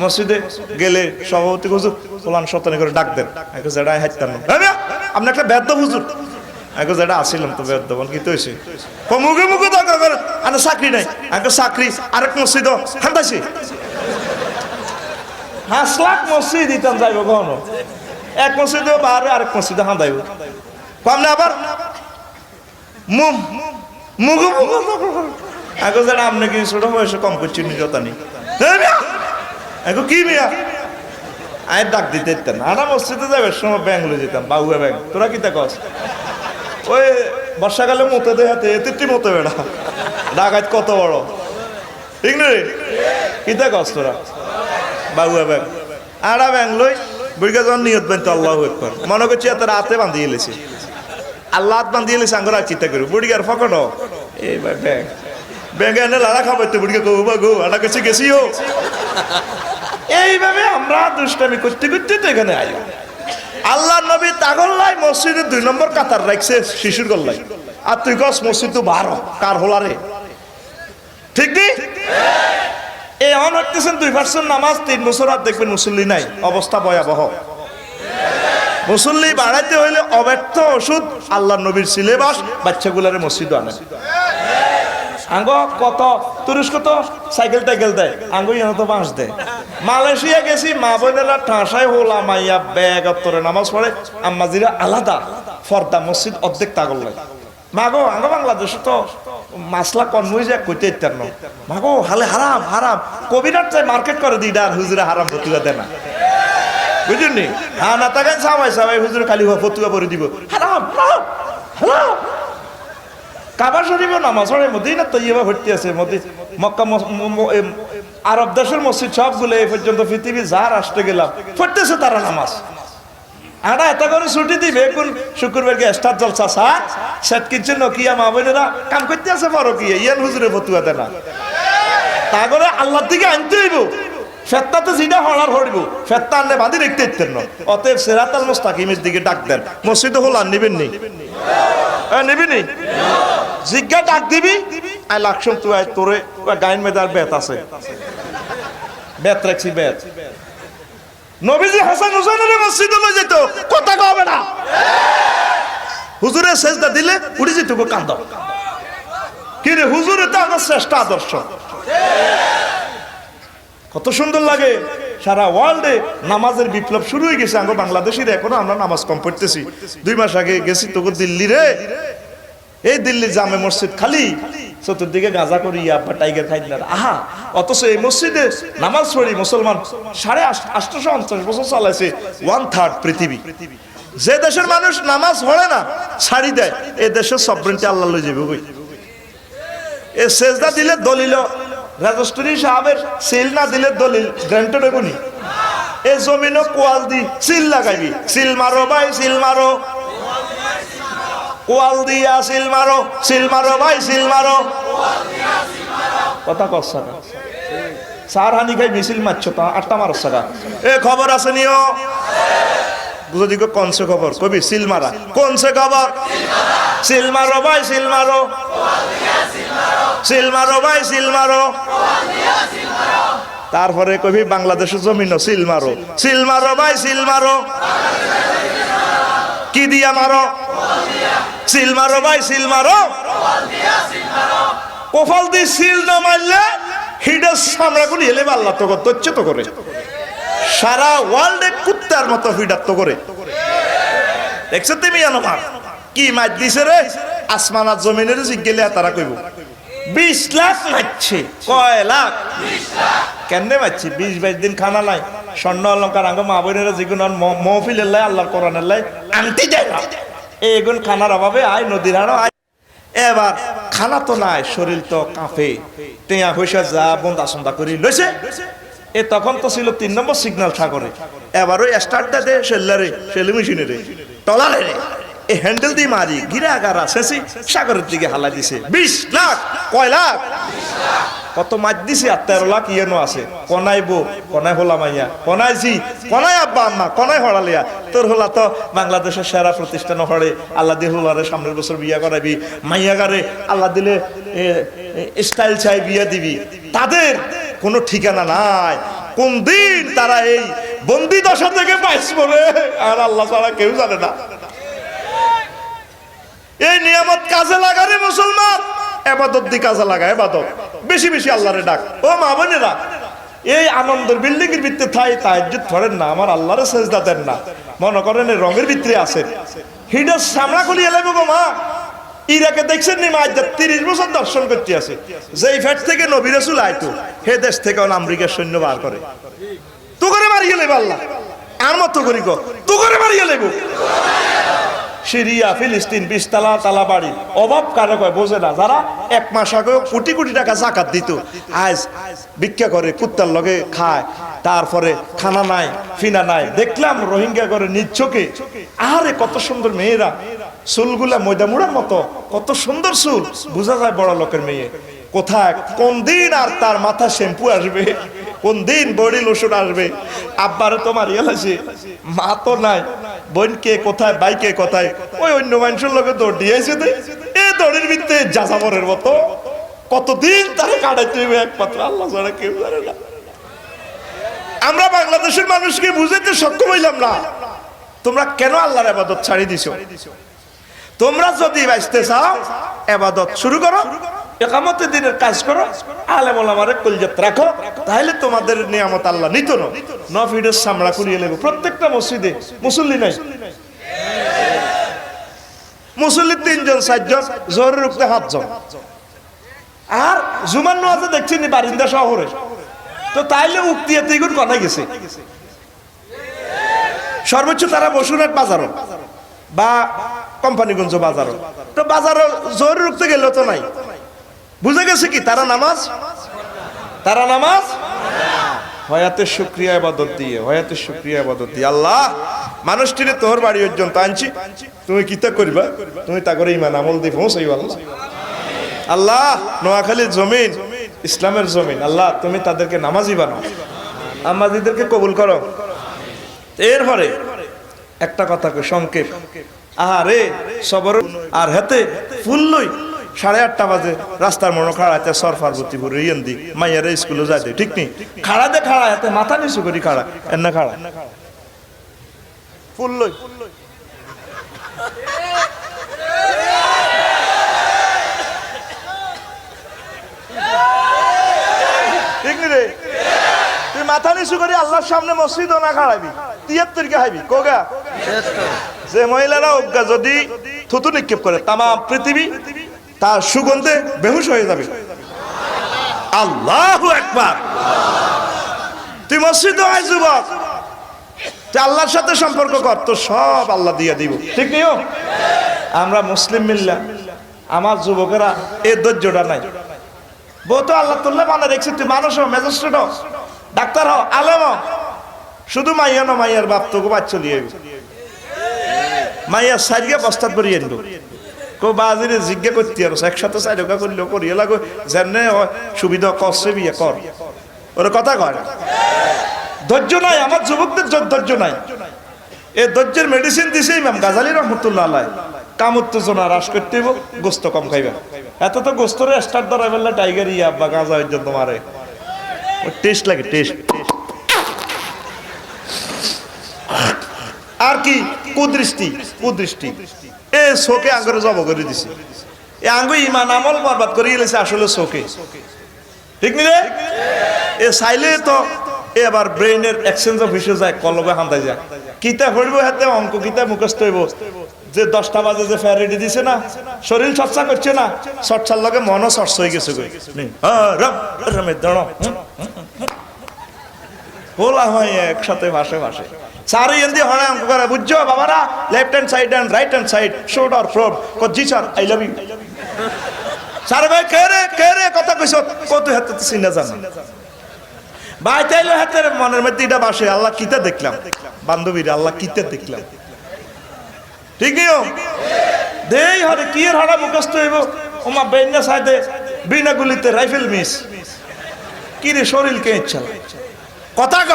মসজিদে গেলে সভাপতি হুজুর হোলান শতানি করে ডাক দেন, যেটা হাইতাম আপনি একটা বেদ্য হুজুর যেটা আসিলাম তো বেদ্য বল কি তৈছে মুখে মুখে দরকার করে আনা চাকরি নাই চাকরি আরেক মসজিদ খান্দাইছি 5 লাখ মসজিদ দিতাম যাইব কখনো, এক মসজিদে বারে আরেক মসজিদে হাঁদাইব কম না। আবার মুখে মুখে যেটা আপনি কি ছোট বয়সে কম করছি নিজতা নেই কি মিয়া আয় ডাক দিতে ইতেন আনা মসজিদে যাবে সময় ব্যাঙ্গলে যেতাম বাবুয়া ব্যাংক। তোরা কি কস ওই বর্ষাকালে মতে দেখাতে এতে মতে বেড়া ডাকাত কত বড়, ঠিক না রে? কি কস তোরা বাবুয়া ব্যাংক আড়া ব্যাংক লই বুড়িকে যখন নিয়ত বানতো আল্লাহ একবার মনে করছি এত রাতে বান্ধিয়ে এলেছে, আল্লাহ হাত বান্ধিয়ে এলেছে আঙ্গর আর চিন্তা করি বুড়িকার ফকট এই ব্যাংক ব্যাংকে এনে লাড়া খাবার তো বুড়িকে গো বা গো আটা কাছে গেছিও। এইভাবে আমরা দুষ্টামি করতে করতে তো এখানে আই। আল্লাহ নবী তাগল্লাই মসজিদে 2 নম্বর কাতার রাখছে শিশুর গল্লাই, আর তুই কস মসজিদ তো 12 কার হোলারে, ঠিক নেই? এই অন হইতেছেন 2% নামাজ 3 বছর আর দেখবেন মুসল্লি নাই, অবস্থা ভয়াবহ। মুসল্লি বাড়াইতে হইলে অব্যর্থ ওষুধ আল্লাহ নবীর সিলেবাস বাচ্চাগুলারে মসজিদ আনে। আঙ্গ কত তুরস্ক তো সাইকেল টাইকেল দেয়, আঙ্গ ইহানো তো বাঁশ দেয়। মালয়েশিয়া গেছি মা বোনেরা ঠাসায় হোলা মাইয়া ব্যাগ অত্তরে নামাজ পড়ে, আম্মাজিরা আলাদা ফর্দা মসজিদ অর্ধেক তাগল লাগে। মাগো আঙ্গ বাংলাদেশে তো মাসলা কনমই যে কইতে ইত্যার ন মাগো হালে হারাম হারাম কবিরাট চাই মার্কেট করে দিই আর হুজুরে হারাম ফতুয়া দেয় না, বুঝলি? হ্যাঁ না তাকে সাবাই সাবাই হুজুরে খালি ফতুয়া করে দিব হারাম হারাম হারাম। কাবা শরীফে নামাজ পড়ে মদিনা তৈয়বা ভর্তি আছে, মক্কা আরব দেশের মসজিদ সবগুলো এই পর্যন্ত পৃথিবী যা রাষ্ট্রে গেলাম পড়তেছে তারা নামাজ। আড়া এত করে ছুটি দিবে কোন শুক্রবারকে স্টার জলসা সেট কিনছে নকিয়া মা বোনেরা কাম করতে আছে বড় কি ইয়ান হুজুরে ফতুয়া দেয় না, তা করে আল্লাহর দিকে আনতে হইব। ফেত্তাতে জিডা হলার হরিব ফেত্তা আনলে বাঁধি দেখতে ইতেন না, অতএব সিরাতাল মুস্তাকিমের দিকে ডাক দেন। মসজিদে হল আর নিবেন নি নিবি জিজ্ঞা ডাক দিবি আই লাকসম তুই আয় তোরে গাইন মেদার বেত আছে বেত রাখছি বেত। নবীজি হাসান হুসাইনের মসজিদে লই যেত কথা কবে না, হুজুরের সেজদা দিলে উড়ে যেত কান্দ কি রে হুজুরে তো আমার শ্রেষ্ঠ আদর্শ। কত সুন্দর লাগে, সারা ওয়ার্ল্ডে নামাজের বিপ্লব শুরু হয়ে গেছে। আমরা বাংলাদেশের এখনো আমরা নামাজ কম পড়তেছি। 2 মাস আগে গেছি তোকে দিল্লি রে, এই দিল্লির জামে মসজিদ খালি, চতুর্দিকে গাঁজা করি বা টাইগার খাই দিলাম আহা। অথচ এই মসজিদে নামাজ পড়ি মুসলমান 850 বছর চালাইছে 1/3 পৃথিবী। যে দেশের মানুষ নামাজ পড়ে না ছাড়ি দেয়, এই দেশের সবরেন্টি আল্লাহ লই যাবে। এই সেজদা দিলে দলিল রেজিস্ট্রি সাহেবের সিল না দিলে দলিল গ্রান্টেড হবনি। এই জমিনও কোয়াল দি সিল লাগাইবি, সিল মারো ভাই সিল মারো, কোয়াল দিয়া সিল মারো, সিল মারো ভাই সিল মারো, কথা কস সার হানি খাই মিছিল মারছো তা 8টা মারছ টাকা এ খবর আছে নিও যদি কোনসে খবর কবি সিল মারা কোনসে খবর সিল মারো ভাই সিল মারো সিল মারো ভাই সিল মারো তারপরে কবি বাংলাদেশের জমিন সিল মারো ভাই সিল মারো কি দিয়া মারো সিল মারো ভাই সিল মারো কোফাল দি সিল না মারলে হিডের সামরা করে এলে আল্লাহ তো করতে তো করে সারা ওয়ার্ল্ডে কুত্তার মতো হিডাত্ত করে দেখছো তুমি আমার কি মার দিছে রে আসমান আর জমিনের জিজ্ঞেলে তারা কইব 20 লাখ মারছে কয় লাখ 20 লাখ কেন মারছি 20-22 দিন খানা নাই স্বর্ণ অলঙ্কার আঙ্গ মা বোনেরা যেগুন মহফিলের লাই আল্লাহর কোরআনের লাই আনতে যায় না এগুন খানার অভাবে আয় নদীর হাড় আয় এবার খানা তো নাই শরীর তো কাঁপে টেয়া হইসা যা বন্ধা সন্দা করি লইছে এ তখন তো ছিল 3 নম্বর সিগন্যাল সাগরে এবার ওই স্টার্টটা দে সেল্লারে সেলে মেশিনে রে টলারে রে এই হ্যান্ডেল দিয়ে মারি গিরা গারা শেষে সাগরের দিকে হালা দিছে 20 লাখ কয় লাখ কত মাছ দিছে আর 13 লাখ ইয়েনো আছে কনাইবো কনাই হলা মাইয়া কনাইছি কনাই আব্বা আম্মা কনাই হড়ালিয়া তোর হলা তো বাংলাদেশের সেরা প্রতিষ্ঠান হড়ে আল্লাহ দিয়ে হলারে সামনের বছর বিয়া করাবি মাইয়া গারে আল্লাহ দিলে স্টাইল চাই বিয়া দিবি তাদের কোনো ঠিকানা নাই কোন দিন তারা এই বন্দি দশা থেকে পাইছে বলে আর আল্লাহ ছাড়া কেউ জানে না এই নিয়ামত কাজে লাগারে মুসলমান ইবাদত দি কাজে লাগা ইবাদত বেশি বেশি আল্লাহরে ডাক ও মা বোনেরা এই আনন্দের বিল্ডিং এর ভিতরে থাই তাহাজ্জুদ পড়েন না আমার আল্লাহরে সেজদা দেন না মনে করেন এই রঙের ভিতরে আছেন হিডের সামনা খুলি এলাইবো গো মা ইরাকে দেখছেন নি মা 30 বছর দর্শন করতে আছে যেই ফ্যাট থেকে নবী রাসূল আইতো হে দেশ থেকে আমেরিকার সৈন্য বার করে তো করে মারিয়ে লেব আল্লাহ আর মতো করি গো তো করে মারিয়ে লেব সিরিয়া ফিলিস্তিন 20 তালা বাড়ি অভাব কারো কয় বোঝে না যারা 1 মাস আগে কোটি কোটি টাকা যাকাত দিত আজ ভিক্ষা করে কুত্তার লগে খায় তারপরে খানা নাই ফিনা নাই দেখলাম রোহিঙ্গা করে নিজ চোখে আরে কত সুন্দর মেয়েরা চুলগুলা ময়দা মুড়ার মতো কত সুন্দর চুল বোঝা যায় বড় লোকের মেয়ে কোথায় কোন দিন আর তার মাথা শ্যাম্পু আসবে কোন দিন বডি লোশন আসবে আব্বারে তোমার ইয়েলাছে মা তো নাই বোনকে কোথায় বাইকে কোথায় ওই অন্য মানুষের লোকে দৌড় দিয়েছে এই দৌড়ের ভিতরে যাযাবরের মতো কতদিন তারা কাটাইতে হবে একমাত্র আল্লাহ ছাড়া কেউ জানে না আমরা বাংলাদেশের মানুষকে বুঝাইতে সক্ষম হইলাম না তোমরা কেন আল্লাহর ইবাদত ছাড়ি দিছো তোমরা যদি বাঁচতে চাও ইবাদত শুরু করো ইকামতের দিনের কাজ করো আলেম ওলামারে কলজাত রাখো তাহলে তোমাদের নিয়ামত আল্লাহ নিত না নফিডের সামরা কুড়িয়ে নেব প্রত্যেকটা মসজিদে মুসল্লি নাই মুসল্লি 3 জন 4 জন জোহরের রুকতে 7 জন আর জুমার নামাজে দেখছেন বারিন্দা শহরে তো তাইলে উক্তিয়াতে এগুন কোথায় গেছে সর্বোচ্চ তারা বসুরহাট বাজারও বা কোম্পানিগঞ্জ বাজারও তো বাজারও জোহরের রুকতে গেলেও তো নাই বুঝে গেছে কি তারা নামাজ হয়াতের শুকরিয়া ইবাদত দিয়ে আল্লাহ মানুষটিরে তোর বাড়ি পর্যন্ত আনছি তুমি কিতা করবা তুমি তা করে ঈমান আমল দিয়ে পৌঁছাইবা আল্লাহ নোয়াখালীর জমিন ইসলামের জমিন আল্লাহ তুমি তাদেরকে নামাজি বানাও আমাদেরকে কবুল করো এরপরে একটা কথা কই সংক্ষেপ আরে সবর আর হাতে ফুল লই 8:30 বাজে রাস্তার মনে খাড়াতে সর পার্বতীপুর ইয়েন্দি মাইয়ারে স্কুলে যাইতে ঠিক নেই খাড়া হাতে মাথা নিচু করি খাড়া এন্না খাড়া ফুল লই ঠিক নি রে তুই মাথা নিচু করি আল্লাহর সামনে মসজিদ না খাড়াবি 73 কে হাইবি কোগা যে মহিলারা অজ্ঞা যদি থুতু নিক্ষেপ করে তাম পৃথিবী তার সুগন্ধে বেহুশ হয়ে যাবে আল্লাহু আকবার তুই মসজিদে আয় যুবক তুই আল্লাহর সাথে সম্পর্ক কর তো সব আল্লাহ দিয়ে দিব ঠিক নিও আমরা মুসলিম মিল্লা আমার যুবকেরা এই ধৈর্যটা নাই বউ তো আল্লাহ তুল্লাহ মানে রেখেছি তুই মানুষ হো ম্যাজিস্ট্রেট হো ডাক্তার হো আলেম হো শুধু মাইয়া না মাইয়ার বাপ তোকে বাচ্চা লিয়ে মাইয়া সারিয়া বস্তাত বেরিয়ে আনবো কো বাজিরে জিজ্ঞা করতে আর একসাথে 4 টাকা করলেও করিয়ে লাগো যেন সুবিধা করছে বিয়ে কর ওর কথা কয় না। ধৈর্য নাই আমার যুবকদের, ধৈর্য নাই। এই ধৈর্যের মেডিসিন দিছে ইমাম গাজালি রহমতুল্লাহ আলাইহ। কাম উত্তেজনা হ্রাস করতে হইব, গোস্ত কম খাইবা। এত তো গোস্তরে স্টার্ট ধরা ফেললে টাইগার ইয়া বা গাঁজা পর্যন্ত মারে, টেস্ট লাগে, টেস্ট। আর কি কুদৃষ্টি, কুদৃষ্টি এ শোকে আঙ্গুরে জব করে দিছে। এ আঙ্গু ইমান আমল বরবাদ করে গেছে আসলে শোকে, ঠিক নি রে? এ চাইলে তো এবার ব্রেইনের এক্সচেঞ্জ অফ ইস্যু যায়, কলবে হান্দাই যায়। কিতা পড়ব হাতে অঙ্ক কিতা মুখস্থ হইব, যে 10টা বাজে যে ফ্যারেডি দিছে না, শরীর চর্চা করছে না, চর্চার লগে মনও চর্চা হয়ে গেছে। বলা হয় একসাথে ভাসে ভাসে সারি এন্দি হড়া অঙ্ক করে, বুঝছো বাবারা? Left hand side and right hand side, short or fraud. জি sir, I love you. Sir ভাই কে রে কথা কইছ? কত হাতে চিনা জানা ভাই, তাইলে হাতের মনের মধ্যে এটা বাসে, আল্লাহ কিতা দেখলাম, বান্ধবীরা আল্লাহ কিতা দেখলাম, ঠিক নিও দেই হরে কি এর হড়া মুখস্থ হইব। ওমা বেন্না সাইডে বিনা গুলিতে রাইফেল মিস, কি রে শরীর কে ইচ্ছা কথা ক।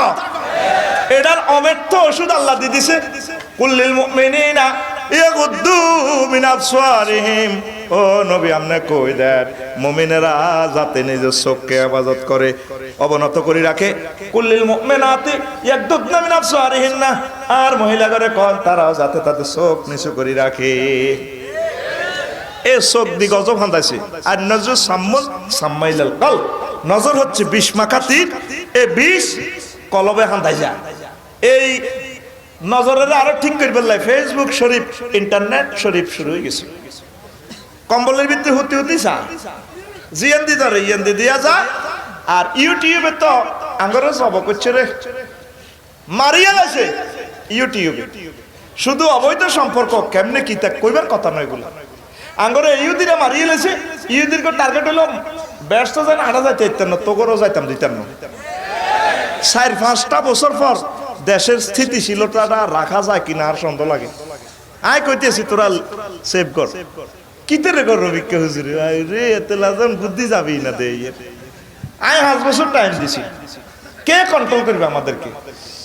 এটার অব্যর্থ ওষুধ আল্লাহ দিয়ে দিছে, কুল্লিল মুমিনিনা ইয়াগুদ্দু মিন আবসারিহিম। ও নবী আপনি কই দেন মুমিনেরা যাতে নিজের চোখকে হেফাজত করে, অবনত করে রাখে। কুল্লিল মুমিনাতি ইয়াগুদ্দু মিন আবসারিহিন্না, আর মহিলাগরে কোন তারাও যাতে তাদের চোখ নিচু করে রাখে। এ চোখ দি গজব হান্দাইছে। আর নজর সাম্মুল সাম্মাইলাল কল, নজর হচ্ছে বিষ মাখা তীর, এ বিষ কলবে হান্দাই যায়। এই নজরের আরো ঠিক করে বললাই ফেসবুক শরীফ, ইন্টারনেট শরীফ শুরু হয়ে গেছে। কম্বলের ভিতরে হতে হতে চা জিয়ান্দি ধরে ইয়ান্দি দিয়া যা। আর ইউটিউবে তো আঙ্গরে সব করছে রে, মারিয়া আছে ইউটিউবে। শুধু অবৈধ সম্পর্ক কেমনে কি তা কইবার কথা নয় এগুলো। আঙ্গরে ইহুদিরা মারিয়ে লেছে, ইহুদির টার্গেট হলো ব্যস্ত যেন আনা যাইতে ইত্যান্ন, তোগরও যাইতাম দিতাম না। 4-5টা বছর পর দেশের স্থিতিশীলতাটা রাখা যায় কিনা আর সন্দেহ লাগে। আয় কইতেছি তোরা সেভ কর, কিতে রে কর রবিকে হুজুর রে, এতে লাজন বুদ্ধি যাবি না দে। আয় 5 বছর টাইম দিছি, কে কন্ট্রোল করবে আমাদেরকে?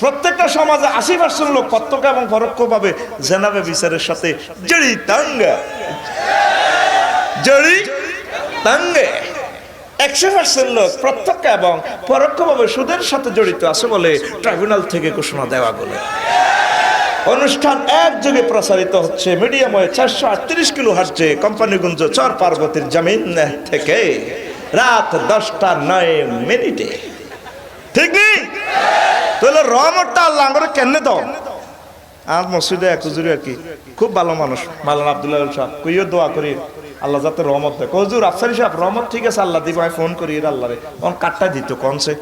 প্রত্যেকটা সমাজে 80% লোক প্রত্যক্ষ এবং পরোক্ষভাবে জেনাবে বিচারের সাথে জড়িত। 100% লোক প্রত্যক্ষ এবং পরোক্ষভাবে সুদের সাথে জড়িত আছে বলে ট্রাইব্যুনাল থেকে ঘোষণা দেওয়া গেল। অনুষ্ঠান একযোগে প্রসারিত হচ্ছে মিডিয়াম ওয়ে 438 কিলো হার্টজে কোম্পানিগঞ্জ চর পার্বতীর জমিন থেকে রাত 10:09। ঠিক নেই? তাহলে রহমতটা আল্লাহ করে কেন দাও? আর মসজিদে এক হুজুরি আর কি খুব ভালো মানুষ, মাওলানা আব্দুল্লাহ সাহেব, কইও দোয়া করি আল্লাহ যাতে রহমত দেয়। হুজুর আফসারি সাহেব রহমত ঠিক আছে আল্লাহ দিব, আমি ফোন করি আল্লাহ রে অন কাটটা দিত কনসে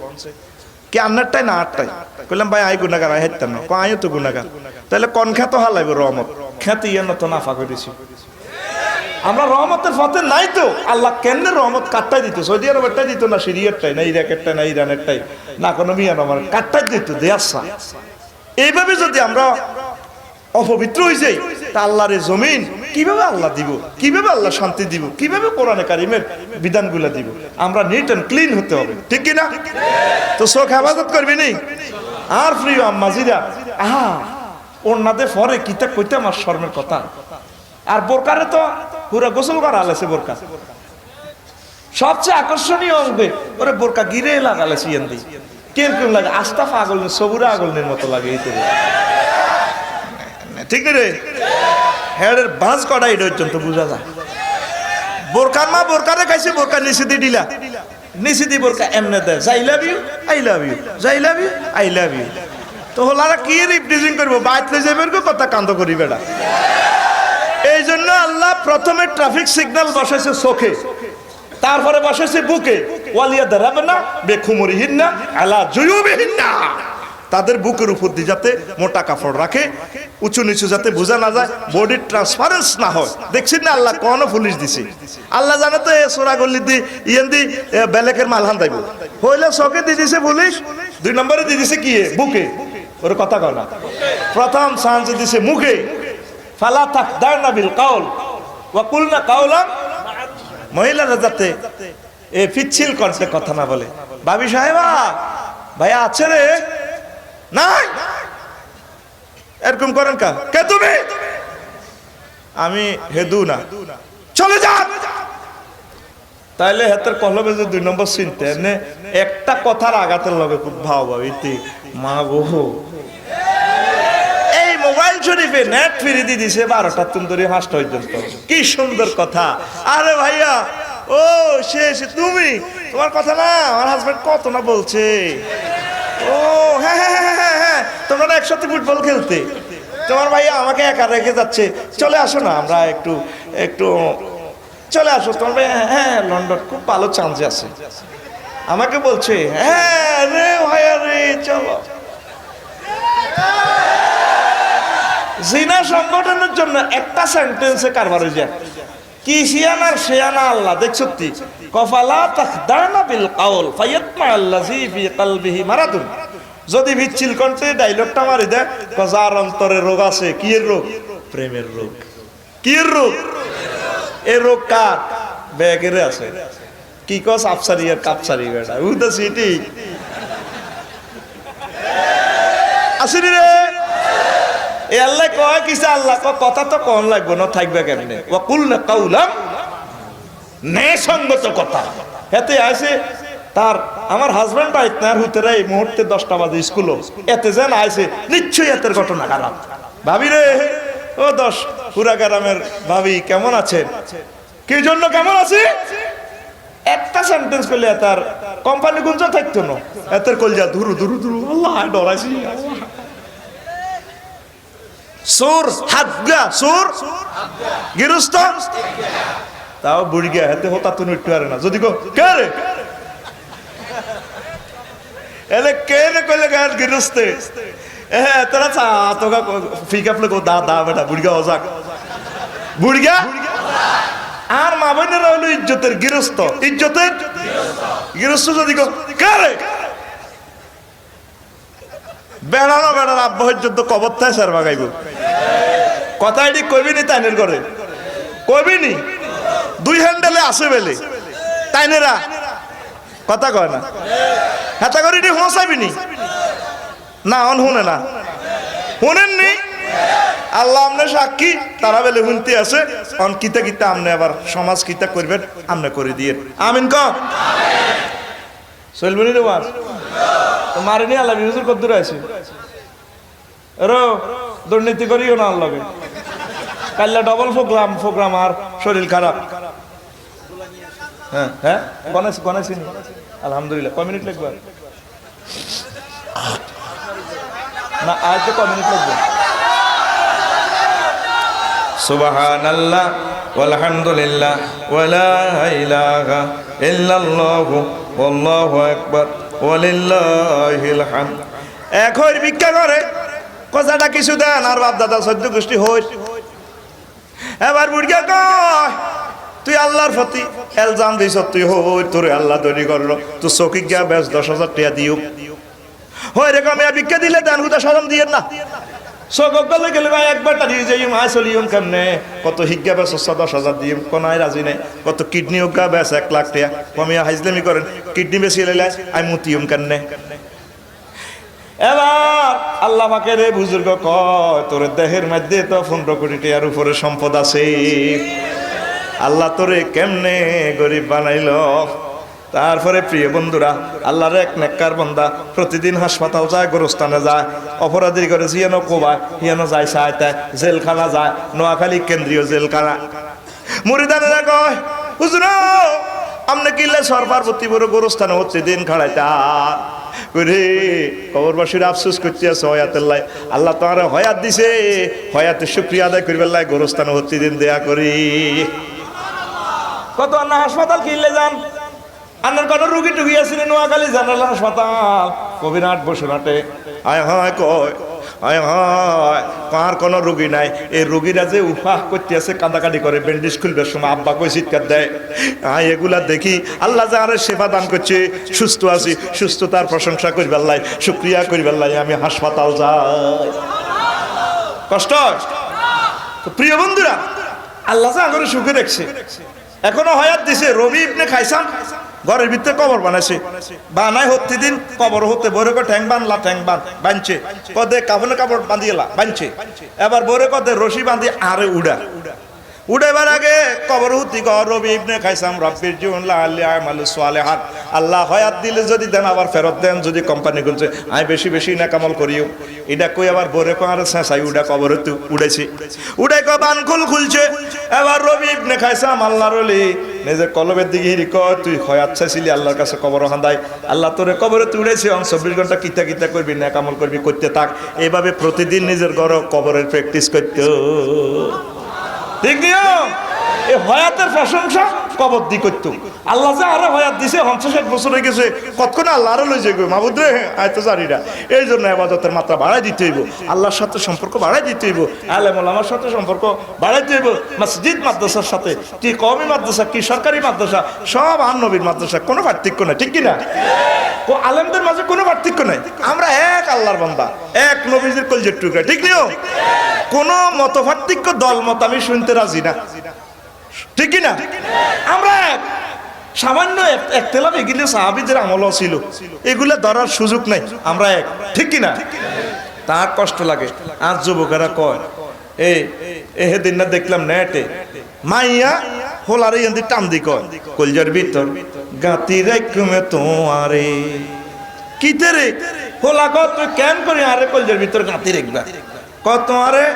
কি আন্নারটাই না আটটাই। কইলাম ভাই আই গুনাগার আই হেততাম না, আইও তো গুনাগার, তাহলে কোন খ্যাত হালাইব রহমত? খ্যাতি ইয়ে তো নাফা করেছি আমরা রহমতের পথে নাই তো। আল্লাহ কেন রহমত কাটটাই দিত? সৌদি আরবেরটাই দিত না, সিরিয়ারটাই না, ইরাকেরটাই না, ইরানেরটাই না, কোনো মিয়ানমার কাটটাই দিত দেয়াসা। এইভাবে যদি আমরা অপবিত্র হয়ে যাই তা আল্লাহর জমিন কিভাবে আল্লাহ দিব, কিভাবে আল্লাহ শান্তি দিব, কিভাবে কোরআনে কারিমের বিধানগুলো দিব? আমরা নিট এন্ড ক্লিন হতে হবে, ঠিক কিনা? তো চোখ হেফাজত করবি নি। আর প্রিয় আম্মাজিরা, ওনাদের পরে কিতা কইতে আমার শর্মের কথা। আর বোরকারে তো পুরো গোসল করা আলেছে, বোরকা সবচেয়ে আকর্ষণীয় অঙ্গে ওরে বোরকা গিরে লাগালেছে ইয়ান্দি কিরকম লাগে, আস্তা পাগল সবুরা আগলের মতো লাগে। এই ঠিক রে হেডের বাঁশ কটা এটা পর্যন্ত বোঝা যায়। বোরকার মা বোরকারে খাইছে, বোরকা নিচে দিয়ে দিলা, নিচে দিয়ে বোরকা এমনে দেয় I love you, I love you, I love you, I love you. তো হলারা কি রিপ্রেজেন্ট করবো? বাইত লই যাবে কথা কান্দ করি বেড়া। এই জন্য আল্লাহ প্রথমে ট্রাফিক সিগন্যাল বসাইছে চোখে, তারপরে বসাইছে বুকে। ওয়ালিয়া দারাবনা বেখুমরিহিন্না আলা জুয়ুবিহিন্না, তাদের বুকের উপর দিয়ে যাতে মোটা কাপড় রাখে, উঁচু নিচু যাতে বোঝা না যায়, বডির ট্রান্সপারেন্স না হয়। দেখছেন না আল্লাহ কোন পুলিশ দিছে? আল্লাহ জানে তো সোরা গল্লি দি ইয়ান্দি বেলেকের মালহান দাইব হইলে চোখে দিয়ে দিছে পুলিশ, 2 নম্বরে দিয়ে দিছে কি বুকে। ওর কথা কয় না, প্রথম চান্স দিছে মুখে। ফালা তাকদারনা বিল কাউল ওয়া কুলনা কাউলান, মহিলারা যাতে পিচ্ছিল কণ্ঠে কথা না বলে, ভাবি সাহেবা ভাইয়া আছে রে? নাই। এরকম করেন কে তুমি? আমি হেদু না, চলে যা। তাইলে হাতের কলমে যে 2 নম্বর চিনতে এনে একটা কথার আঘাতের লগে খুব ভাও ভাবিতি মা গো। এই মোবাইল শরীফে নেট ফ্রি দিয়ে দিছে 12টা তুন্দরি 5টা পর্যন্ত। কি সুন্দর কথা। আরে ভাইয়া ও শেষ তুমি, তোমার কথা না আমার হাজবেন্ড কত না বলছে। ও হ্যাঁ হ্যাঁ হ্যাঁ হ্যাঁ, তোমরা একসাথে ফুটবল খেলতে। তোমার ভাইয়া আমাকে একা রেখে যাচ্ছে, চলে আসো না আমরা একটু একটু চলে আসো। তোমার ভাই হ্যাঁ লন্ডন খুব ভালো চান্স আছে। আমাকে বলছে হ্যাঁ রে ভাইয়া রে চলো। জিনা সংগঠনের জন্য একটা সেন্টেন্সে কারবার হয়ে যায়। কি সিয়ানার শেয়ানা আল্লাহ দেখছো তি কফালা তাখদানা বিল কাউল ফায়াতমা আল্লাযী ফি কলবিহি মারাদুন। যদি বিচ্ছিল কণ্ঠে ডায়লগটা মারি দেয় যার অন্তরে রোগ আছে। কি এর রোগ? প্রেমের রোগ। কি এর রোগ? এই রোগ কার? ব্যাগেরে আছে। কি কস আফসারি আর কাপসারি বেটা উদা সিটি আসিনি রে। এ আল্লাহ কয় কিসে? আল্লাহ কথা তো কম লাগবে না, থাকবে কেমনে? ওয়াকুলনা কাউলাম ন্যায়সঙ্গত কথা। এতে আছে তার আমার হাজবেন্ড আইতনার হুতেরা এই মুহূর্তে 10টা বাজে স্কুল এতে যেন আইছে নিশ্চয়ই এতের ঘটনা খারাপ। ভাবি রে ও 10 পুরা গ্রামের ভাবি কেমন আছেন? কি জন্য কেমন আছি? একটা সেন্টেন্স করলে তার কোম্পানি গুঞ্জ থাকতো না। এতের কলজা ধুরু ধুরু ধুরু আল্লাহ ডরাইছি। সুর হাগা সুর গিরস্ত তাও বুড়ি গিয়া হাতে হতা তুমি একটু আরে না যদি গো কে রে এলে কে রে কইলে গার গিরস্তে এ তোরা চা তোগা ফিকা ফলে গো দা দা বেটা বুড়িগা হজাক বুড়িগা। আর মা বোনেরা হলো ইজ্জতের গৃহস্থ। ইজ্জতের গৃহস্থ যদি গো কে রে বেড়ানো বেড়ার আব্বা পর্যন্ত কবরটায় স্যার বাগাইব। কথা এটি কইবি নি তাইনের করে কইবি নি 2 হ্যান্ডেলে আসে বেলে তাইনেরা কথা কয় না। হাতা করে এটি হোঁসাবি নি না অন শুনে না শুনেননি। আল্লাহ আমনে সাক্ষী তারা বেলে শুনতে আছে। অন কিতা কিতা আমনে আবার সমাজ কিতা করবেন আমনে করে দিয়ে আমিন ক চলবনি রে ওয়াজ মারিনি আল্লাহ হুজুর কত দূরে আছে রো দুর্নীতি করিও না আল্লাহ কাল্লা ডবল প্রোগ্রাম আর শরীর খারাপ। হ্যাঁ হ্যাঁ গনেছি আলহামদুলিল্লাহ। কয় মিনিট লাগবে না আজ তো কয় মিনিট লাগবে? সুবহানাল্লাহ ওয়ালহামদুলিল্লাহ ওয়ালা ইলাহা ইল্লাল্লাহু ওয়াল্লাহু আকবার ওয়ালিল্লাহিল হামদ। এখন ভিক্ষা করে কথাটা কিছু দেন আর বাপ দাদা 14 গোষ্ঠী হই। এবার বুড়িয়া কয় তুই আল্লাহর প্রতি এলজাম দিছ তুই হই তোরে আল্লাহ তৈরি করলো তুই চৌকি গিয়া বেশ 10,000 টাকা দিও হয় রে কামে ভিক্ষা দিলে দেন হুদা শরম দিয়ে না। সকলে গেলে ভাই একবার টাড়িয়ে যাই মায় চলিয়ম কেমনে কত হিজ্ঞা বেশ 10,000 দিম কোনায় রাজি নাই। কত কিডনি হোক বেশ 1 লাখ টাকা কমিয়া হাইজলামি করেন কিডনি বেশি এলে আমি মুতিয়ম কেমনে। এবার আল্লাহ পাকে রে বুজুর্গ কয় তোর দেহের মধ্যে তো 15 কোটি টাকার উপরে সম্পদ আছে। আল্লাহ তোরে কেমনে গরিব বানাইল। তারপরে প্রিয় বন্ধুরা আল্লাহর এক নেককার বান্দা প্রতিদিন হাসপাতাল যায় গোরস্থানে যায় অপরাধীর করে জিয়ানো কোবায় হিয়ানো যায় সাহায্য জেলখানা যায় নোয়াখালী কেন্দ্রীয় জেলখানা। মুরিদানেরা কয় হুজুর আমনে কিল্লে সরবার প্রতি বড় গোরস্থানে হচ্ছে দিন খাড়াইতা রে কবরবাসীর আফসোস করতে আছে হয়াতেল্লাই আল্লাহ তোমার হয়াত দিছে হয়াতের শুকরিয়া আদায় করিবার লাই গোরস্থানে হচ্ছে দিন দেয়া করি। কত না হাসপাতাল কিনলে যান আন্নার কোন রুগী টুগি আছে নোয়াখালী জেনারেল হাসপাতাল কবিরাট বসুনাটে আয় হয় কয় আয় হয় কার কোনো রুগী নাই। এই রুগীরা যে উফাহ করতে আছে কাঁদাকাটি করে ব্যান্ডেজ খুলবার সময় আব্বা কই চিৎকার দেয়। এগুলা দেখি আল্লাহ যে আরে সেবা দান করছে সুস্থ আছি সুস্থতার প্রশংসা করিবার লাই শুকরিয়া করিবার লাই আমি হাসপাতাল যাই। কষ্ট তো প্রিয় বন্ধুরা আল্লাহ যে আগরে সুখে দেখছে এখনো হয়াত দিছে। রবি ইবনে খাইসাম ঘরের ভিতরে কবর বানাইছে, বানাই হতে দিন কবর হতে বরে কো ঠ্যাং বানলা, ঠ্যাং বানছে, কদে কাফনে কাপড় বাঁধিয়েলা বানছে, এবার বরে কদে রশি বাঁধি আরে উড়াইবার আগে কবর হুতি গর রবি ইবনে খাইসাম রব্বির জীবন লাআল্লি আমালু সালিহাত, আল্লাহ হায়াত দিলে যদি দেন আবার ফেরত দেন, যদি কোম্পানি গুলছে আমি বেশি বেশি না কামাল করিও, এটা কই আবার বরে কো আর সাই উড়া কবর হতে উড়াইছে, উড়াই কো বান খুলছে, এবার রবি ইবনে খাইসাম আল্লাহর ওলি নিজের কলবের দিকে হিরি কয় তুই হায়াত চাইছিলি আল্লাহর কাছে কবর হান্দাই, আল্লাহ তোরে কবরে উড়াইছে, 24 ঘন্টা কিতা করবি না কামাল করবি করতে থাক, এইভাবে প্রতিদিন নিজের ঘর কবরের প্র্যাকটিস করতে। ঠিক নিও এই হয়াতের প্রশংসা কবর দি করতো, আল্লাহ যে আরো হয়াত দিছে 50-60 বছর হয়ে গেছে, কতক্ষণ আল্লাহ আরো লই যাইব মাহবুদ রে, আয় তো জানি না। এই জন্য ইবাদতের মাত্রা বাড়াই দিতে হইব, আল্লাহর সাথে সম্পর্ক বাড়াই দিতে হইব, আলেম ওলামার সাথে সম্পর্ক বাড়াই দিতে হইব, মসজিদ মাদ্রাসার সাথে, কি কওমি মাদ্রাসা কি সরকারি মাদ্রাসা সব আর নবীর মাদ্রাসা, কোনো পার্থক্য নাই, ঠিক কি না? ও আলেমদের মাঝে কোনো পার্থক্য নাই, আমরা এক আল্লাহর বান্দা, এক নবীর কলজের টুকরা, ঠিক নিও? কোন মত পার্থক্য দল মত আমি শুনতে রাজি না, ঠিক কি না? আমরা সামান্য একতেলাপ এগুলো সাহাবীদের আমলও ছিল, এগুলো ধরার সুযোগ নাই, আমরা এক, ঠিক কি না? তার কষ্ট লাগে। আজ যুবকেরা কয় এ দিন না দেখলাম নেটে মাইয়া হোলারে এন্দি টান দি কয় কলজার ভিতর গাতি রাখমে তোমারে কিতে রে হোলা কত তুই কেন করি আরে কলজার ভিতর গাতি রাখবা কত আরে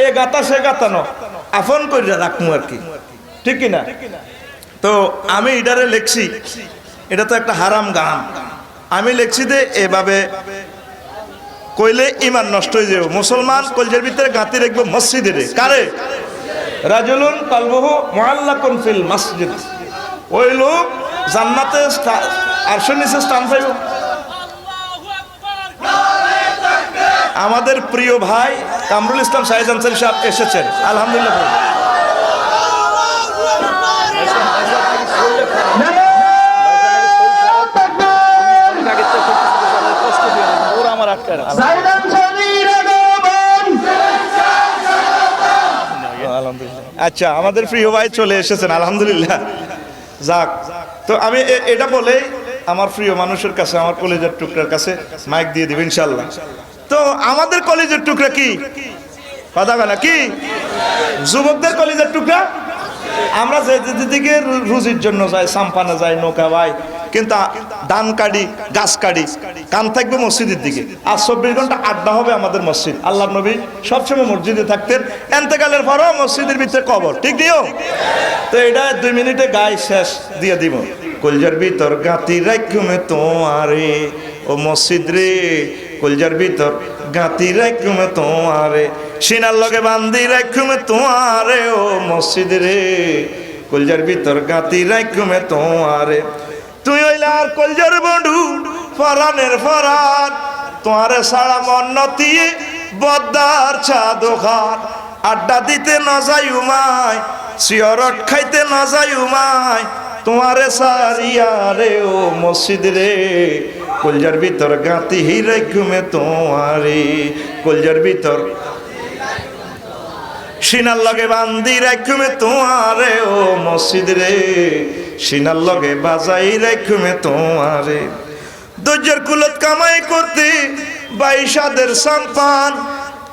এ গাতা সে গাতা ন আফন কইরা রাখমু আর কি, ঠিক কি না? তো আমি এটারে লেখছি, এটা তো একটা হারাম গান, আমি লেখছি যে এভাবে কইলে ইমান নষ্ট হয়ে যাবে। মুসলমান কলজের ভিতরে গাঁতি রাখবো মসজিদে, কারে? রাজুলুন কালবুহু মুআল্লাকুন ফিল মসজিদ, ওই লোক জান্নাতে আরশের নিচে স্থান পাইব। আমাদের প্রিয় ভাই কামরুল ইসলাম শাহিদ আনসারী সাহেব এসেছেন, আলহামদুলিল্লাহ। আচ্ছা, আমাদের প্রিয় ভাই চলে এসেছেন, আলহামদুলিল্লাহ। যাক, তো আমি এটা বলে আমার প্রিয় মানুষের কাছে, আমার কলেজের টুকরার কাছে মাইক দিয়ে দিব ইনশাল্লাহ। তো আমাদের কলেজের টুকরা কি কথা বলা কি যুবকদের কলেজের টুকরা, আমরা যেদিকে রুজির জন্য যাই, সাম্পানে যাই, নৌকা ভাই, কিন্তু ধান কাটি গাছ কাটি কান থাকবে মসজিদের দিকে, আর 24 ঘন্টা আড্ডা হবে আমাদের মসজিদ। আল্লাহ নবী সবসময় মসজিদে থাকতেন, এন্তেকালের পরও মসজিদের ভিতরে কবর, ঠিক দিও? তো এটা 2 মিনিটে গায়ে শেষ দিয়ে দিব। কলজার ভিতর গাতি রাখমে তোমারে, ও মসজিদ রে কলজার ভিতর গাতি রাখমে তোমারে, সিনার লগে বান্ধি রাখমে তোমারে, ও মসজিদ রে কলজার ভিতর গাতি রাখমে তোমারে। তুই হইলার কলজার বন্ধু ফরানের ফরান, তোমারে সারা মন নতিয়ে বদ্দার চা দোকান, আড্ডা দিতে ন যাই উমায়, সিয়রট খাইতে ন যাই উমায়, তোমারে সারিয়া রে ও মসজিদ রে কলজার ভিতর গাতি রাখমে তোমারে, কলজার ভিতর সিনার লগে বান্দি রাখমে তোমারে, ও মসজিদ রে সিনার লগে বাজাই রাখমে তোমারে। দজ্জের কুলত কামাই করতে বাইশাদের সাম্পান,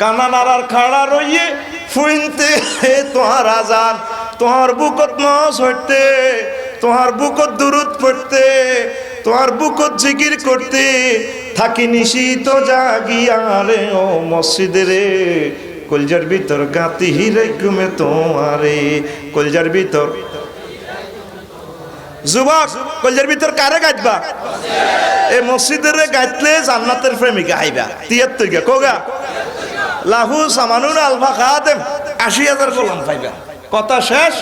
কানা নারার খাড়া রইয়ে ফুইনতে তোমার আজান, তোমার বুকত নস হইতে, তোমার বুকত দুরুদ পড়তে, তোমার বুকত জিকির করতে থাকি নিশিত জাগিয়া রে, ও মসজিদ রে কলজার ভিতর গাতি রাখমে তোমারে, কলজার ভিতর। যুবক কলজার ভিতর কারে গাইবা? এই মসজিদের গাইতলে জান্নাতের প্রেমিকা আইবা 73 গে কোগা লাহু সামানুন আলফা খাদেম 80,000 গোলাম পাইবা। কথা শেষ,